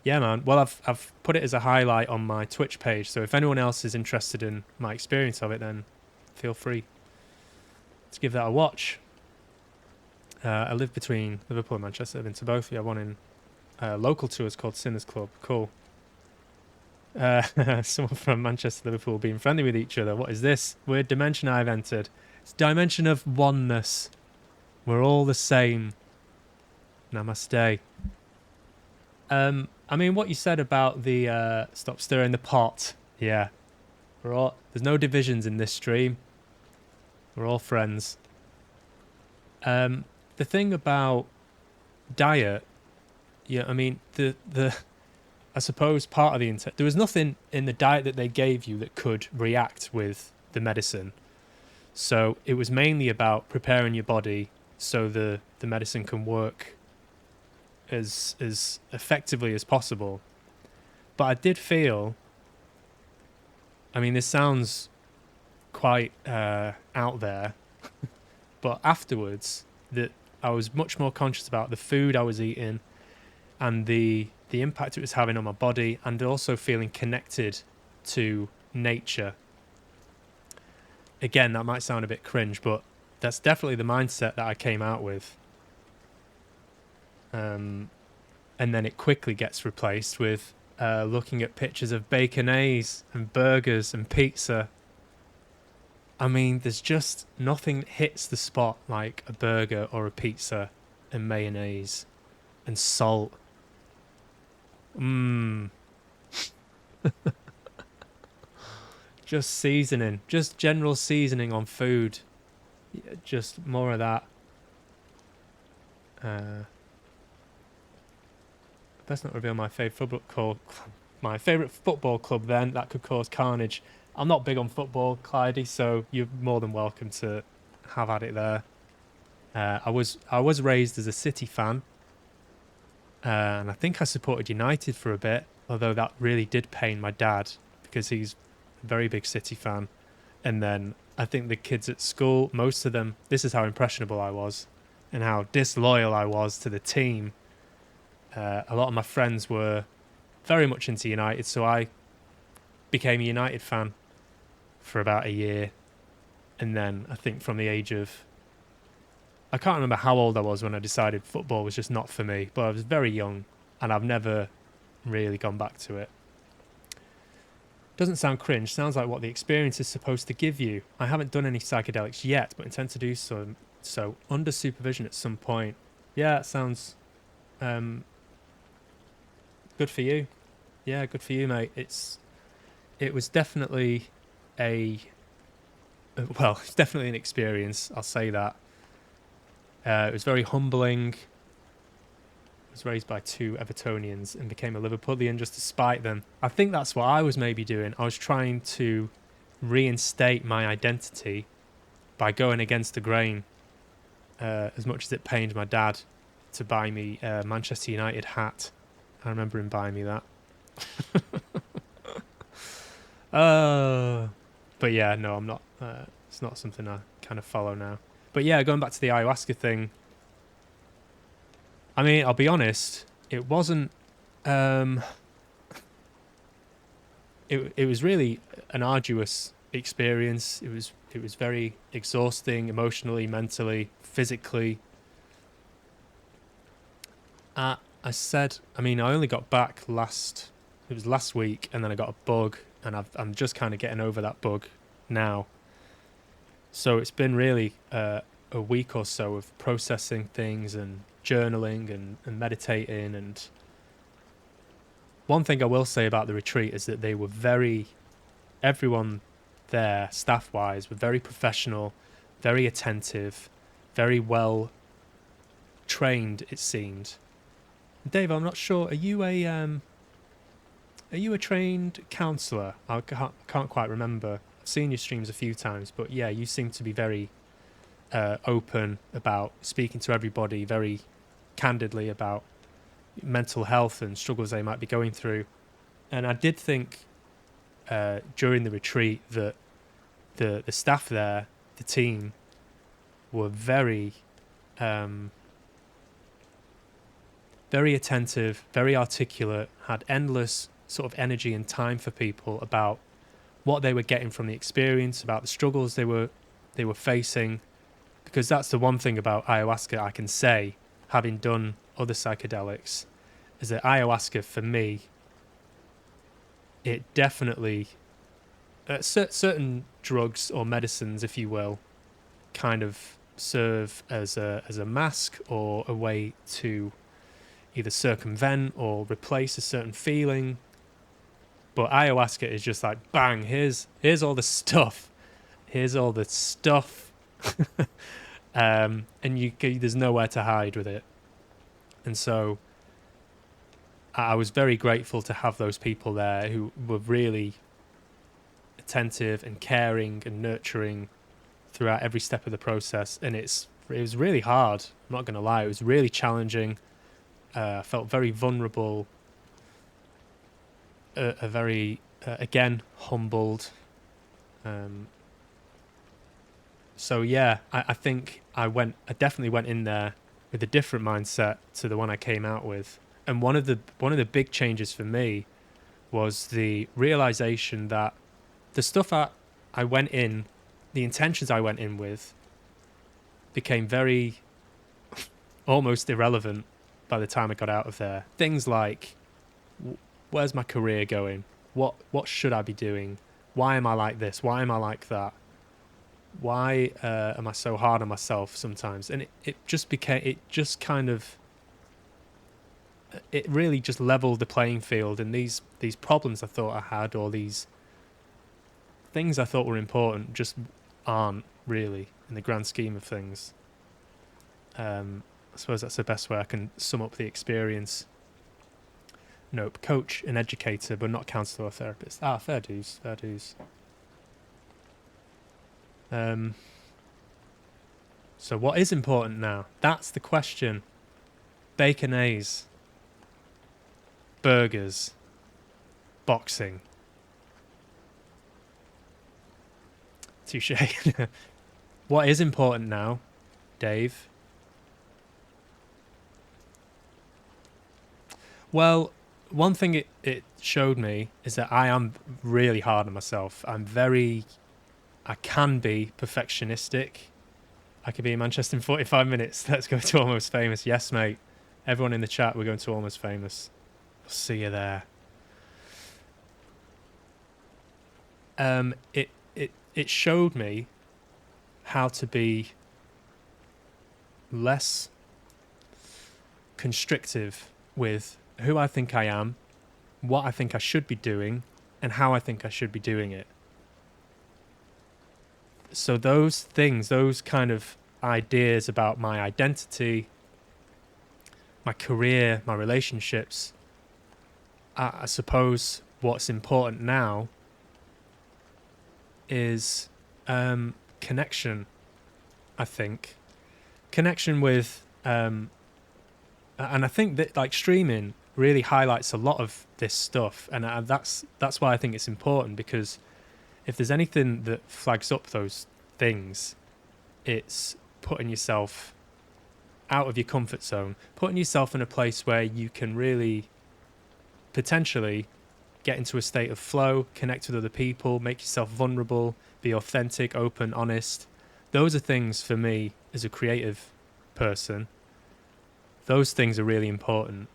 Yeah, man. Well, I've put it as a highlight on my Twitch page, so if anyone else is interested in my experience of it, then feel free to give that a watch. I live between Liverpool and Manchester. I've been to both. We have one in local tours called Sinners Club. Cool. Someone from Manchester, Liverpool being friendly with each other. What is this weird dimension I've entered? It's dimension of oneness. We're all the same. Namaste. I mean, what you said about the stop stirring the pot. Yeah. There's no divisions in this stream. We're all friends. The thing about diet, yeah, I mean, I suppose part of the there was nothing in the diet that they gave you that could react with the medicine. So it was mainly about preparing your body so the medicine can work as effectively as possible. But I did feel I mean, this sounds quite out there, but afterwards, that I was much more conscious about the food I was eating and the impact it was having on my body, and also feeling connected to nature. Again, that might sound a bit cringe, but that's definitely the mindset that I came out with. And then it quickly gets replaced with looking at pictures of baconaise and burgers and pizza. I mean, there's just nothing that hits the spot like a burger or a pizza and mayonnaise and salt. Just seasoning, just general seasoning on food. Yeah, just more of that. Let's not reveal my favourite football club then. That could cause carnage. I'm not big on football, Clydie, so you're more than welcome to have at it there. I was raised as a City fan, and I think I supported United for a bit, although that really did pain my dad because he's a very big City fan. And then I think the kids at school, most of them, this is how impressionable I was and how disloyal I was to the team. A lot of my friends were very much into United, so I became a United fan for about a year. And then I think from the age of, I can't remember how old I was when I decided football was just not for me, but I was very young and I've never really gone back to it. Doesn't sound cringe, sounds like what the experience is supposed to give you. I haven't done any psychedelics yet, but intend to do so under supervision at some point. Yeah, it sounds good for you. Yeah, good for you, mate. It was definitely it's definitely an experience, I'll say that. It was very humbling. I was raised by two Evertonians and became a Liverpoolian just to spite them. I think that's what I was maybe doing. I was trying to reinstate my identity by going against the grain, as much as it pained my dad to buy me a Manchester United hat. I remember him buying me that. But yeah, no, I'm not. It's not something I kind of follow now. But yeah, going back to the ayahuasca thing. I mean, I'll be honest. It wasn't. It was really an arduous experience. It was very exhausting, emotionally, mentally, physically. I only got back last week, and then I got a bug, and I'm just kind of getting over that bug now. So it's been really a week or so of processing things and journaling and meditating. And one thing I will say about the retreat is that they were everyone there, staff-wise, were very professional, very attentive, very well trained, it seemed. Dave, I'm not sure. Are you a trained counsellor? I can't quite remember. I've seen your streams a few times, but yeah, you seem to be very open about speaking to everybody, very candidly about mental health and struggles they might be going through. And I did think during the retreat that the staff there, the team, were very attentive, very articulate, had endless sort of energy and time for people about what they were getting from the experience, about the struggles they were facing. Because that's the one thing about ayahuasca I can say, having done other psychedelics, is that ayahuasca, for me, it definitely... certain drugs or medicines, if you will, kind of serve as a mask or a way to either circumvent or replace a certain feeling. But ayahuasca is just like, bang, here's all the stuff. Here's all the stuff. And there's nowhere to hide with it. And so I was very grateful to have those people there who were really attentive and caring and nurturing throughout every step of the process. And it was really hard, I'm not going to lie. It was really challenging. I felt very vulnerable. A very again, humbled. So yeah, I think I definitely went in there with a different mindset to the one I came out with. And one of the big changes for me was the realization that the stuff I went in, the intentions I went in with, became very almost irrelevant by the time I got out of there. Things like, where's my career going? What should I be doing? Why am I like this? Why am I like that? Why am I so hard on myself sometimes? And it really just leveled the playing field, and these problems I thought I had, or these things I thought were important, just aren't really in the grand scheme of things. I suppose that's the best way I can sum up the experience. Nope, coach and educator, but not counsellor or therapist. Fair dues, fair dues. So what is important now? That's the question. Baconaise, burgers, boxing. Touche. What is important now, Dave? Well, one thing it showed me is that I am really hard on myself. I can be perfectionistic. I could be in Manchester in 45 minutes. Let's go to Almost Famous. Yes, mate. Everyone in the chat, we're going to Almost Famous. I'll see you there. It showed me how to be less constrictive with who I think I am, what I think I should be doing, and how I think I should be doing it. So those things, those kind of ideas about my identity, my career, my relationships, I suppose what's important now is connection, I think. Connection with... and I think that like streaming really highlights a lot of this stuff, and that's why I think it's important, because if there's anything that flags up those things, it's putting yourself out of your comfort zone, putting yourself in a place where you can really potentially get into a state of flow, connect with other people, make yourself vulnerable, be authentic, open, honest. Those are things for me as a creative person. Those things are really important,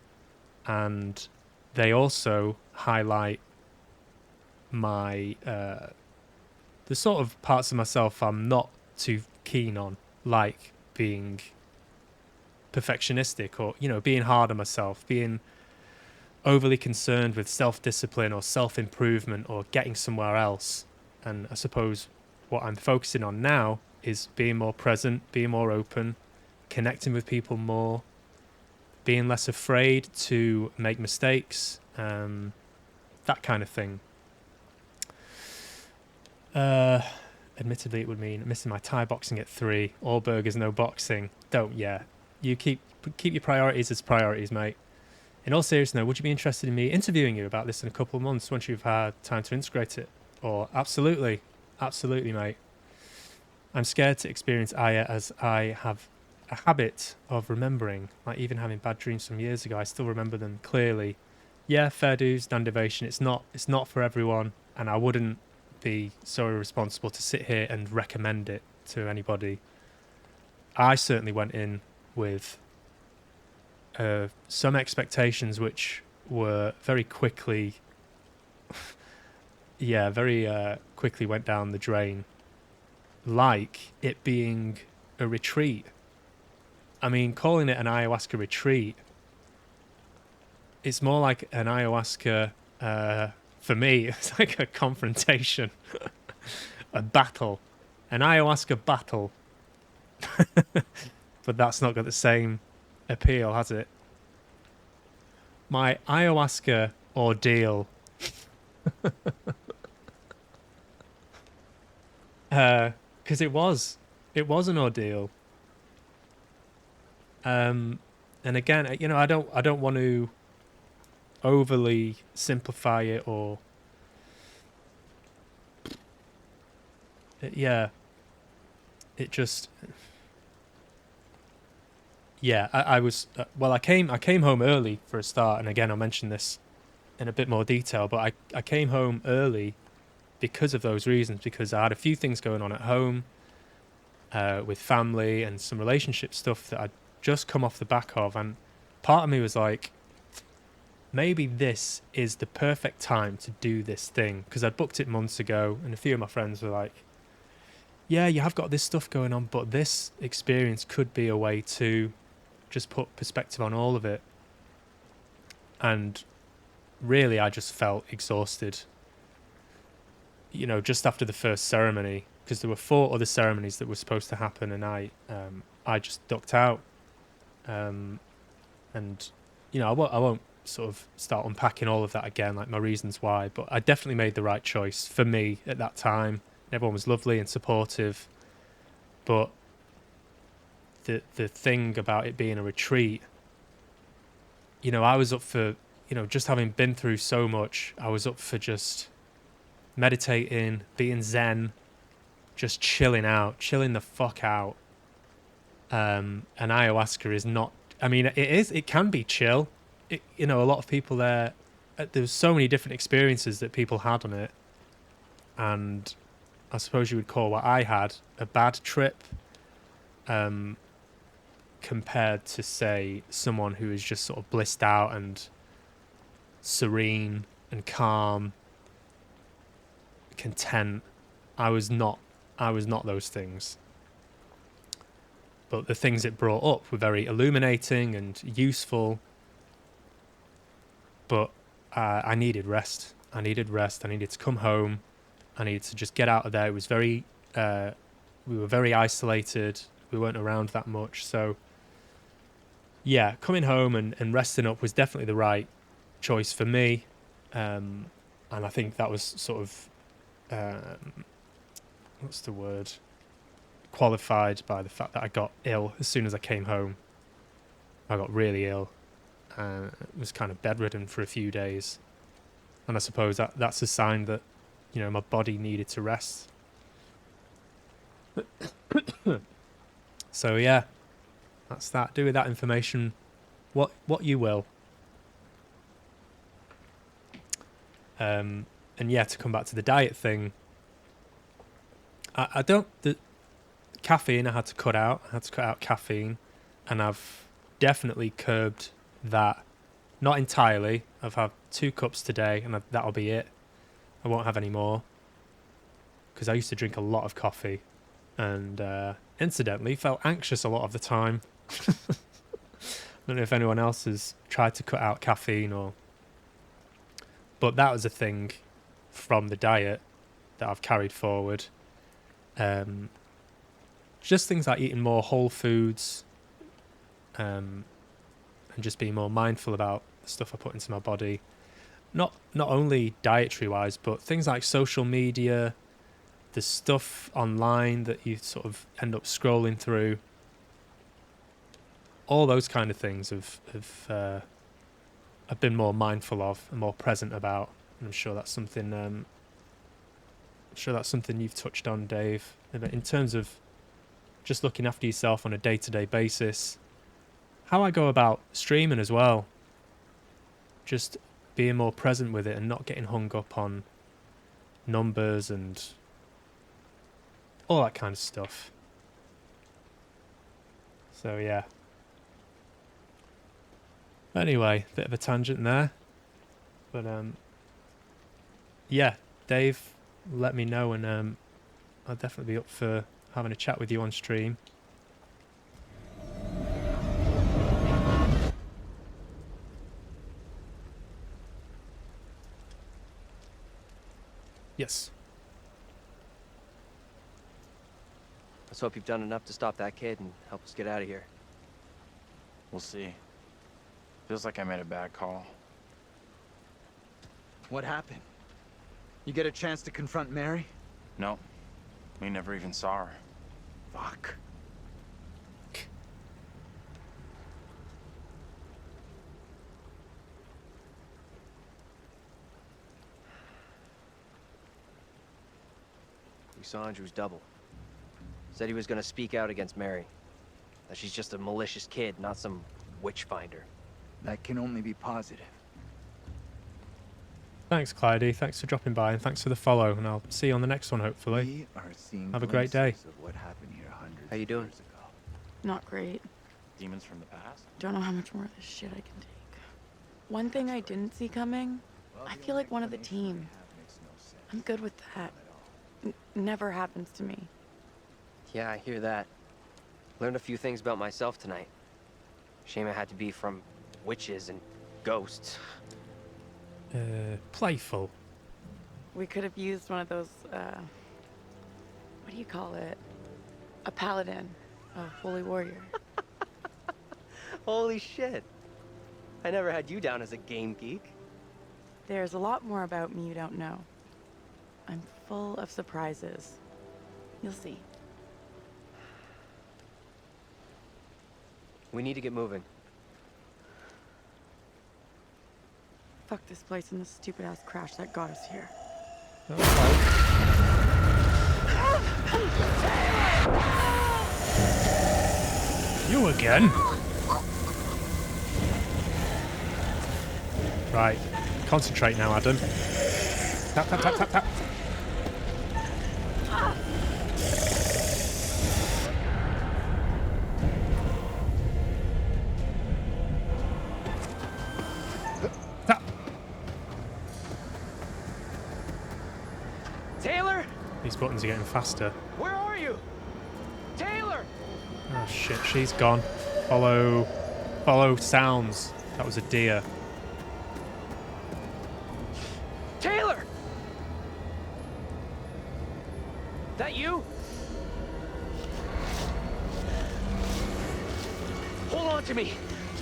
and they also highlight my the sort of parts of myself I'm not too keen on, like being perfectionistic, or being hard on myself, being overly concerned with self-discipline or self-improvement or getting somewhere else. And I suppose what I'm focusing on now is being more present, being more open, connecting with people more, being less afraid to make mistakes, that kind of thing. Admittedly, it would mean missing my Thai boxing at 3, all burgers, no boxing. You keep your priorities as priorities, mate. In all seriousness, would you be interested in me interviewing you about this in a couple of months once you've had time to integrate it? Or absolutely, mate. I'm scared to experience Aya, as I have a habit of remembering, like even having bad dreams from years ago. I still remember them clearly. Yeah, fair dues, Dandivation. It's not for everyone, and I wouldn't be so irresponsible to sit here and recommend it to anybody. I certainly went in with some expectations which were very quickly quickly went down the drain, like it being a retreat. I mean, calling it an ayahuasca retreat, it's more like an ayahuasca, for me, it's like a confrontation, a battle, an ayahuasca battle. But that's not got the same appeal, has it? My ayahuasca ordeal. Because it was an ordeal. And again, I don't want to overly simplify it or yeah, it just, yeah. I was well. I came home early for a start, and again, I'll mention this in a bit more detail. But I came home early because of those reasons, because I had a few things going on at home with family and some relationship stuff that I'd just come off the back of, and part of me was like, maybe this is the perfect time to do this thing, because I'd booked it months ago, and a few of my friends were like, yeah, you have got this stuff going on, but this experience could be a way to just put perspective on all of it. And really, I just felt exhausted, you know, just after the first ceremony, because there were 4 other ceremonies that were supposed to happen, and I just ducked out. And, you know, I won't sort of start unpacking all of that again, like my reasons why, but I definitely made the right choice for me at that time. Everyone was lovely and supportive, but the thing about it being a retreat, you know, I was up for, you know, just having been through so much, I was up for just meditating, being zen, just chilling the fuck out. And ayahuasca is not, I mean, it can be chill. You know, a lot of people there, there's so many different experiences that people had on it, and I suppose you would call what I had a bad trip, compared to, say, someone who is just sort of blissed out and serene and calm, content. I was not those things. But the things it brought up were very illuminating and useful. But I needed rest. I needed to come home. I needed to just get out of there. It was very, we were very isolated. We weren't around that much. So, yeah, coming home and resting up was definitely the right choice for me. And I think that was sort of, what's the word? Qualified by the fact that I got ill as soon as I came home. I got really ill. Was kind of bedridden for a few days. And I suppose that's a sign that, you know, my body needed to rest. So yeah, that's that. Do with that information what you will. And yeah, to come back to the diet thing, I don't, the caffeine I had to cut out. I had to cut out caffeine, and I've definitely curbed that. Not entirely. I've had 2 cups today, and that'll be it. I won't have any more, because I used to drink a lot of coffee, and incidentally felt anxious a lot of the time. I don't know if anyone else has tried to cut out caffeine, but that was a thing from the diet that I've carried forward. Just things like eating more whole foods, and just being more mindful about the stuff I put into my body. Not only dietary wise, but things like social media, the stuff online that you sort of end up scrolling through. All those kind of things I've been more mindful of and more present about. And I'm sure that's something you've touched on, Dave. In terms of just looking after yourself on a day-to-day basis, how I go about streaming as well. Just being more present with it and not getting hung up on numbers and all that kind of stuff. So yeah. Anyway, bit of a tangent there. But yeah, Dave, let me know, and I'll definitely be up for having a chat with you on stream. Yes. Let's hope you've done enough to stop that kid and help us get out of here. We'll see. Feels like I made a bad call. What happened? You get a chance to confront Mary? No. We never even saw her. Fuck. We saw Andrew's double. Said he was gonna speak out against Mary. That she's just a malicious kid, not some witch finder. That can only be positive. Thanks, Clyde. Thanks for dropping by, and thanks for the follow. And I'll see you on the next one, hopefully. We are seeing Have a great day. glimpses of what happened here hundreds How you of doing? years ago. Not great. Demons from the past? Don't know how much more of this shit I can take. One thing I didn't see coming, I feel like one of the team. I'm good with that. Never happens to me. Yeah, I hear that. Learned a few things about myself tonight. Shame it had to be from witches and ghosts. Playful. We could have used one of those, what do you call it? A paladin. A holy warrior. Holy shit. I never had you down as a game geek. There's a lot more about me you don't know. I'm full of surprises. You'll see. We need to get moving. Fuck this place and the stupid ass crash that got us here. You again? Right. Concentrate now, Adam. Tap, tap, tap, tap, tap. Taylor, These buttons are getting faster. where are you? Taylor! Oh shit, she's gone. Follow sounds. That was a deer. Taylor! That you? Hold on to me.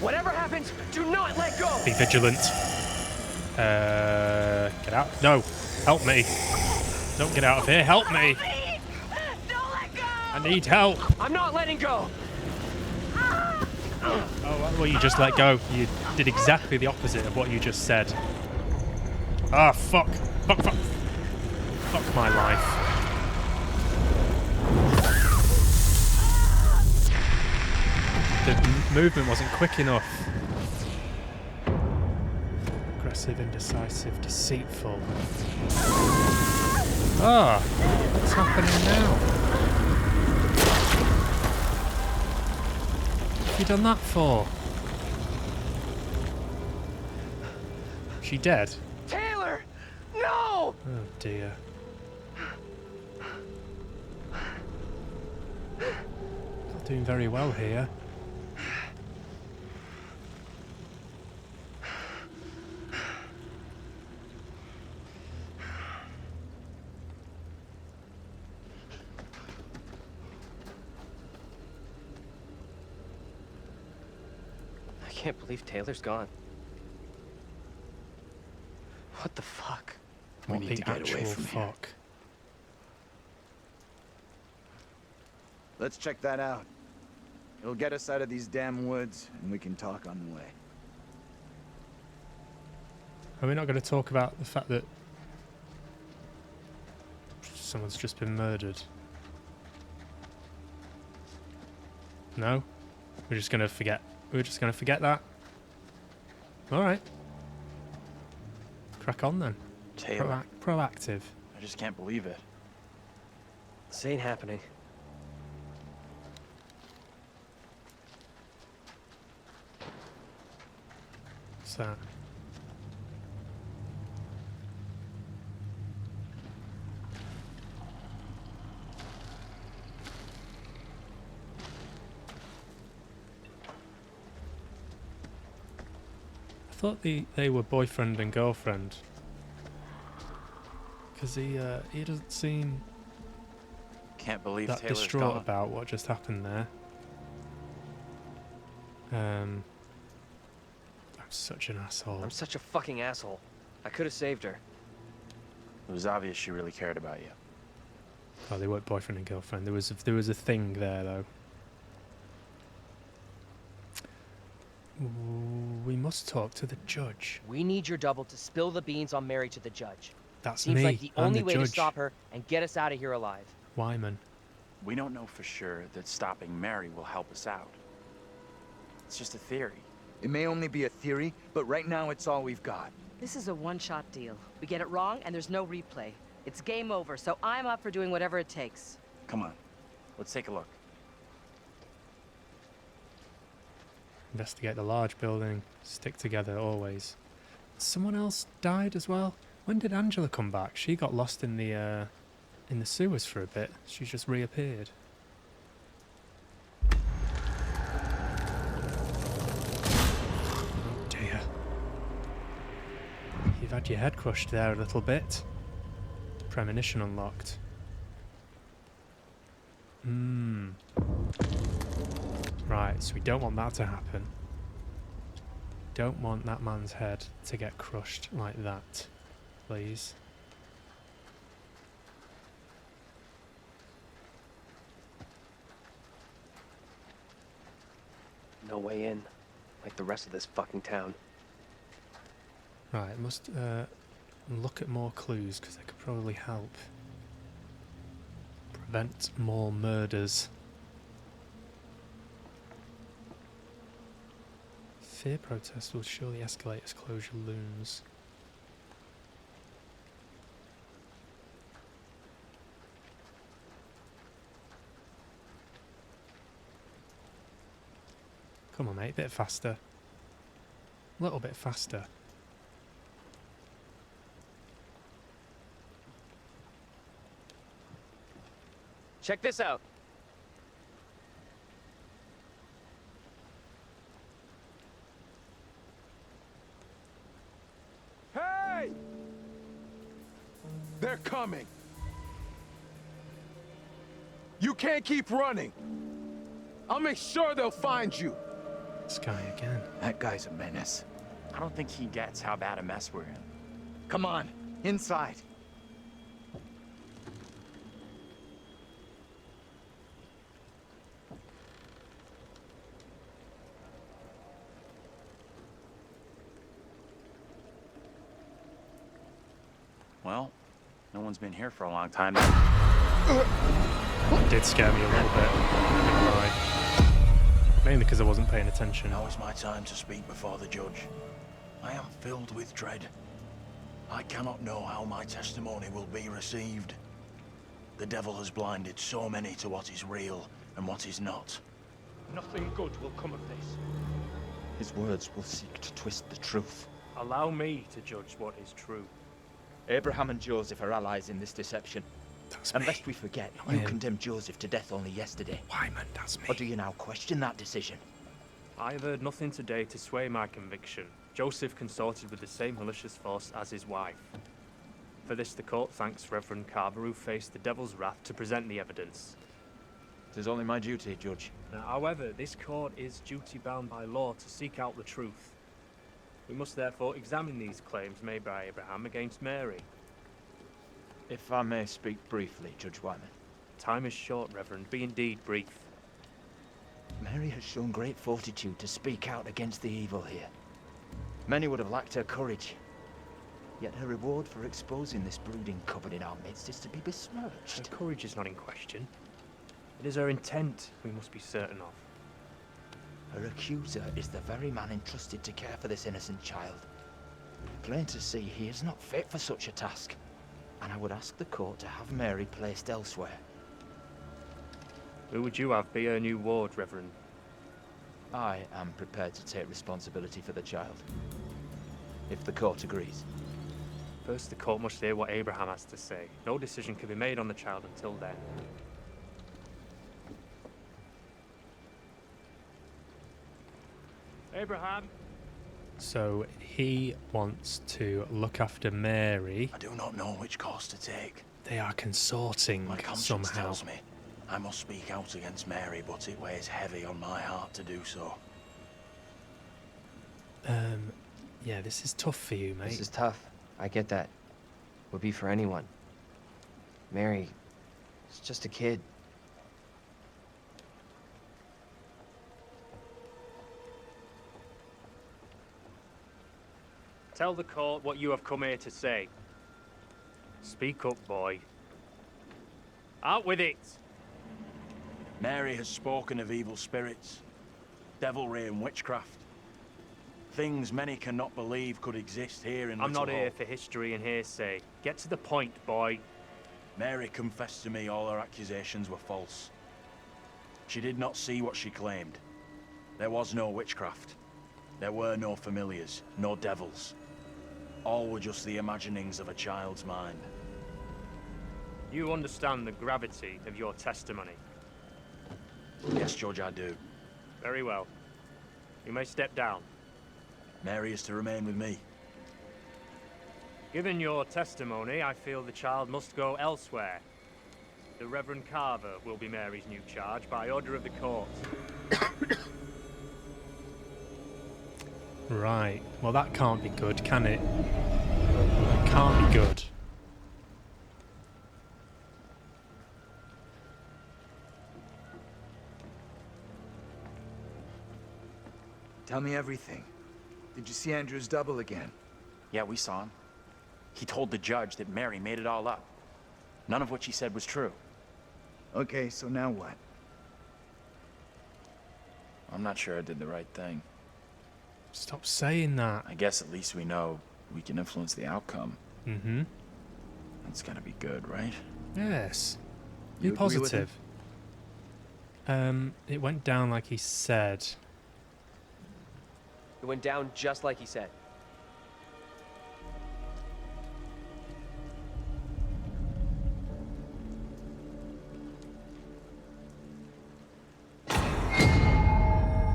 Whatever happens, do not let go. Be vigilant. Get out. No. Help me. Don't get out of here. Help me. I need help. I'm not letting go. Oh, well, you just let go. You did exactly the opposite of what you just said. Ah, fuck. Fuck, fuck. Fuck my life. The movement wasn't quick enough. Aggressive, indecisive, deceitful. Ah, what's happening now? What have you done that for? She dead? Taylor! No! Oh dear. Not doing very well here. I can't believe Taylor's gone. What the fuck? We What need the to get away actual from here. fuck? Let's check that out. It'll get us out of these damn woods, and we can talk on the way. Are we not going to talk about the fact that someone's just been murdered? No? We're just going to forget. We're just going to forget that? Alright. Crack on then. Taylor. Proactive. I just can't believe it. This ain't happening. What's that? I thought they were boyfriend and girlfriend. Because he doesn't seem Can't believe that Taylor's distraught gone. about what just happened there. I'm such an asshole. I'm such a fucking asshole. I could have saved her. It was obvious she really cared about you. Oh, they weren't boyfriend and girlfriend. There was a thing there though. We must talk to the judge. We need your double to spill the beans on Mary to the judge. That's Seems me. like the I'm only the way to judge. stop her and get us out of here alive. Wyman. We don't know for sure that stopping Mary will help us out. It's just a theory. It may only be a theory, but right now it's all we've got. This is a one-shot deal. We get it wrong, and there's no replay. It's game over, so I'm up for doing whatever it takes. Come on, let's take a look. Investigate the large building. Stick together always. Someone else died as well. When did Angela come back? She got lost in the sewers for a bit. She just reappeared. Oh dear. You've had your head crushed there a little bit. Premonition unlocked. Right, so we don't want that to happen. Don't want that man's head to get crushed like that, please. No way in, like the rest of this fucking town. Right, must look at more clues because they could probably help prevent more murders. Fear protests will surely escalate as closure looms. Come on, mate, a bit faster. A little bit faster. Check this out. Hey! They're coming. You can't keep running. I'll make sure they'll find you. This guy again. That guy's a menace. I don't think he gets how bad a mess we're in. Come on, inside. Well, no one's been here for a long time. It did scare me a little bit. I'm not gonna lie. Mainly because I wasn't paying attention. Now is my time to speak before the judge. I am filled with dread. I cannot know how my testimony will be received. The devil has blinded so many to what is real and what is not. Nothing good will come of this. His words will seek to twist the truth. Allow me to judge what is true. Abraham and Joseph are allies in this deception. And lest we forget, you condemned Joseph to death only yesterday. Wyman, that's me. Or do you now question that decision? I have heard nothing today to sway my conviction. Joseph consorted with the same malicious force as his wife. For this the court thanks Reverend Carver, who faced the devil's wrath to present the evidence. It is only my duty, Judge. Now, however, this court is duty-bound by law to seek out the truth. We must therefore examine these claims made by Abraham against Mary. If I may speak briefly, Judge Wyman. Time is short, Reverend. Be indeed brief. Mary has shown great fortitude to speak out against the evil here. Many would have lacked her courage. Yet her reward for exposing this brooding coven in our midst is to be besmirched. Her courage is not in question. It is her intent we must be certain of. Her accuser is the very man entrusted to care for this innocent child. Plain to see, he is not fit for such a task. And I would ask the court to have Mary placed elsewhere. Who would you have be her new ward, Reverend? I am prepared to take responsibility for the child. If the court agrees. First, the court must hear what Abraham has to say. No decision can be made on the child until then. Abraham! So he wants to look after Mary. I do not know which course to take. They are consorting My conscience somehow. tells me I must speak out against Mary, but it weighs heavy on my heart to do so. Yeah, this is tough for you, mate. This is tough. I get that. Would be for anyone. Mary is just a kid. Tell the court what you have come here to say. Speak up, boy. Out with it! Mary has spoken of evil spirits, devilry and witchcraft. Things many cannot believe could exist here in I'm Little not here Hope. for history and hearsay. Get to the point, boy. Mary confessed to me all her accusations were false. She did not see what she claimed. There was no witchcraft. There were no familiars, no devils. All were just the imaginings of a child's mind. You understand the gravity of your testimony. Yes, Judge, I do. Very well. You may step down. Mary is to remain with me. Given your testimony, I feel the child must go elsewhere. The Reverend Carver will be Mary's new charge by order of the court. Right. Well, that can't be good, can it? It can't be good. Tell me everything. Did you see Andrew's double again? Yeah, we saw him. He told the judge that Mary made it all up. None of what she said was true. Okay, so now what? I'm not sure I did the right thing. Stop saying that. I guess at least we know we can influence the outcome. Mm-hmm. That's gotta be good, right? Yes. Be You agree with him? positive. It went down like he said. It went down just like he said.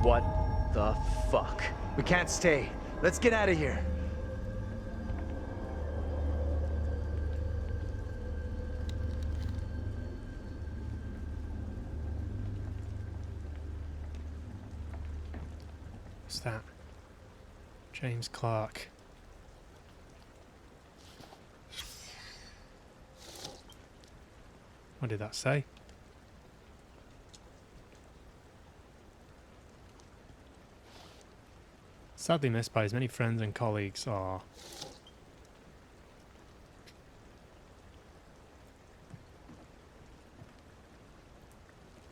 What the fuck? We can't stay. Let's get out of here. What's that? James Clark. What did that say? Sadly missed by as many friends and colleagues are.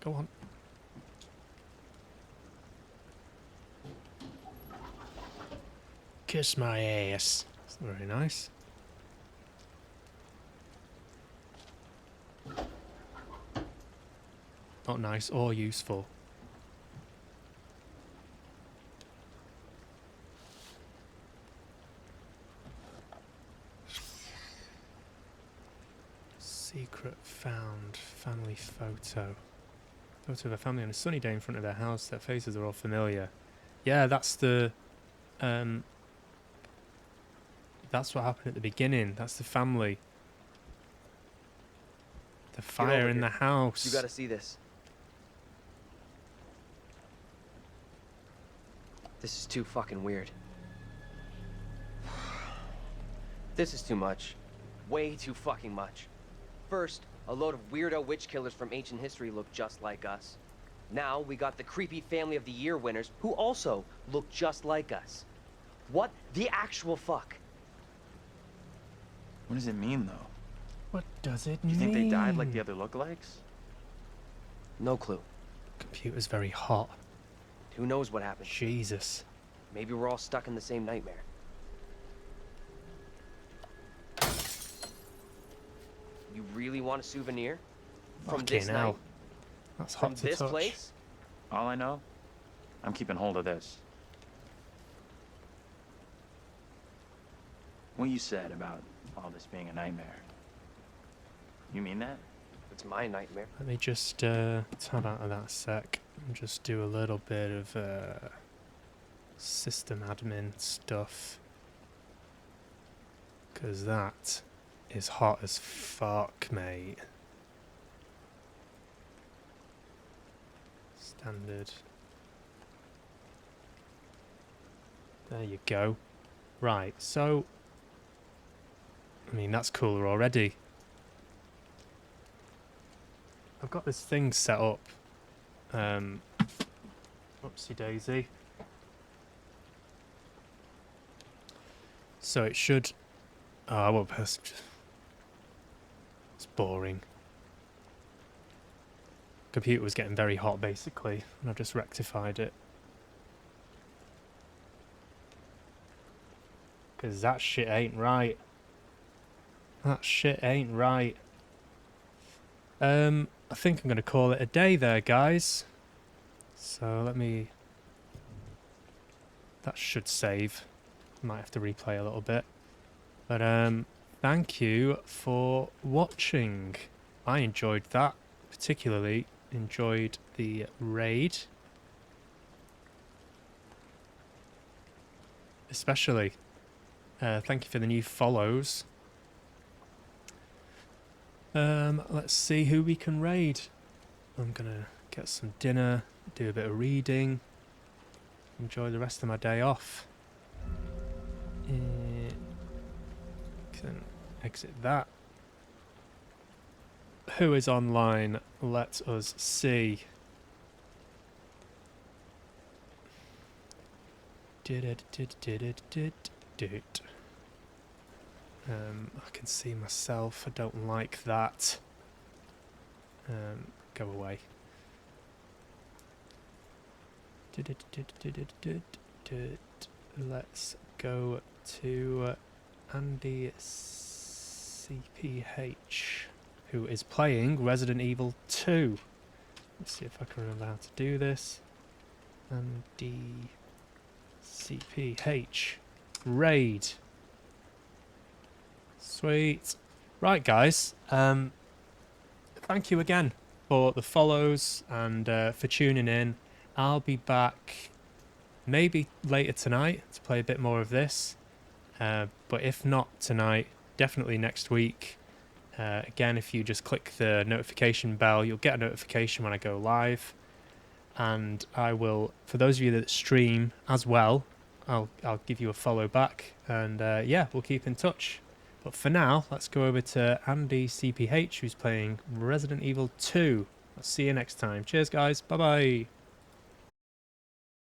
Go on. Kiss my ass. That's very nice. Not nice or useful. Secret found family photo. Photo of a family on a sunny day in front of their house. Their faces are all familiar. Yeah, that's the that's what happened at the beginning. That's the family. The fire in the house. You gotta see this. This is too fucking weird. This is too much. Way too fucking much. First, a load of weirdo witch killers from ancient history look just like us. Now we got the creepy Family of the Year winners who also look just like us. What the actual fuck? What does it mean, though? What does it Do you think they died like the other lookalikes? No clue. Computer's very hot. Who knows what happened? Jesus. Maybe we're all stuck in the same nightmare. You really want a souvenir? From Fucking this hell. night? That's From hot to this touch. place? All I know, I'm keeping hold of this. What you said about all this being a nightmare. You mean that? It's my nightmare. Let me just tab out of that sec and just do a little bit of system admin stuff. Because that is hot as fuck, mate. Standard. There you go. Right, so... I mean, that's cooler already. I've got this thing set up. Whoopsie daisy. So it should... Oh, I won't boring. Computer was getting very hot basically, and I've just rectified it. Because that shit ain't right. That shit ain't right. I think I'm going to call it a day there, guys. So let me... That should save. Might have to replay a little bit. But thank you for watching. I enjoyed that. Particularly enjoyed the raid. Especially. Thank you for the new follows. Let's see who we can raid. I'm gonna get some dinner, do a bit of reading, enjoy the rest of my day off. Can exit that. Who is online? Let us see. I can see myself. I don't like that. Go away. Let's go to Andy CPH, who is playing Resident Evil 2. Let's see if I can remember how to do this. Andy CPH. Raid. Sweet. Right, guys. Thank you again for the follows and for tuning in. I'll be back maybe later tonight to play a bit more of this. But if not tonight, definitely next week. Again, if you just click the notification bell, you'll get a notification when I go live. And I will, for those of you that stream as well, I'll give you a follow back. And yeah, we'll keep in touch. But for now, let's go over to Andy CPH, who's playing Resident Evil 2. I'll see you next time. Cheers, guys. Bye-bye.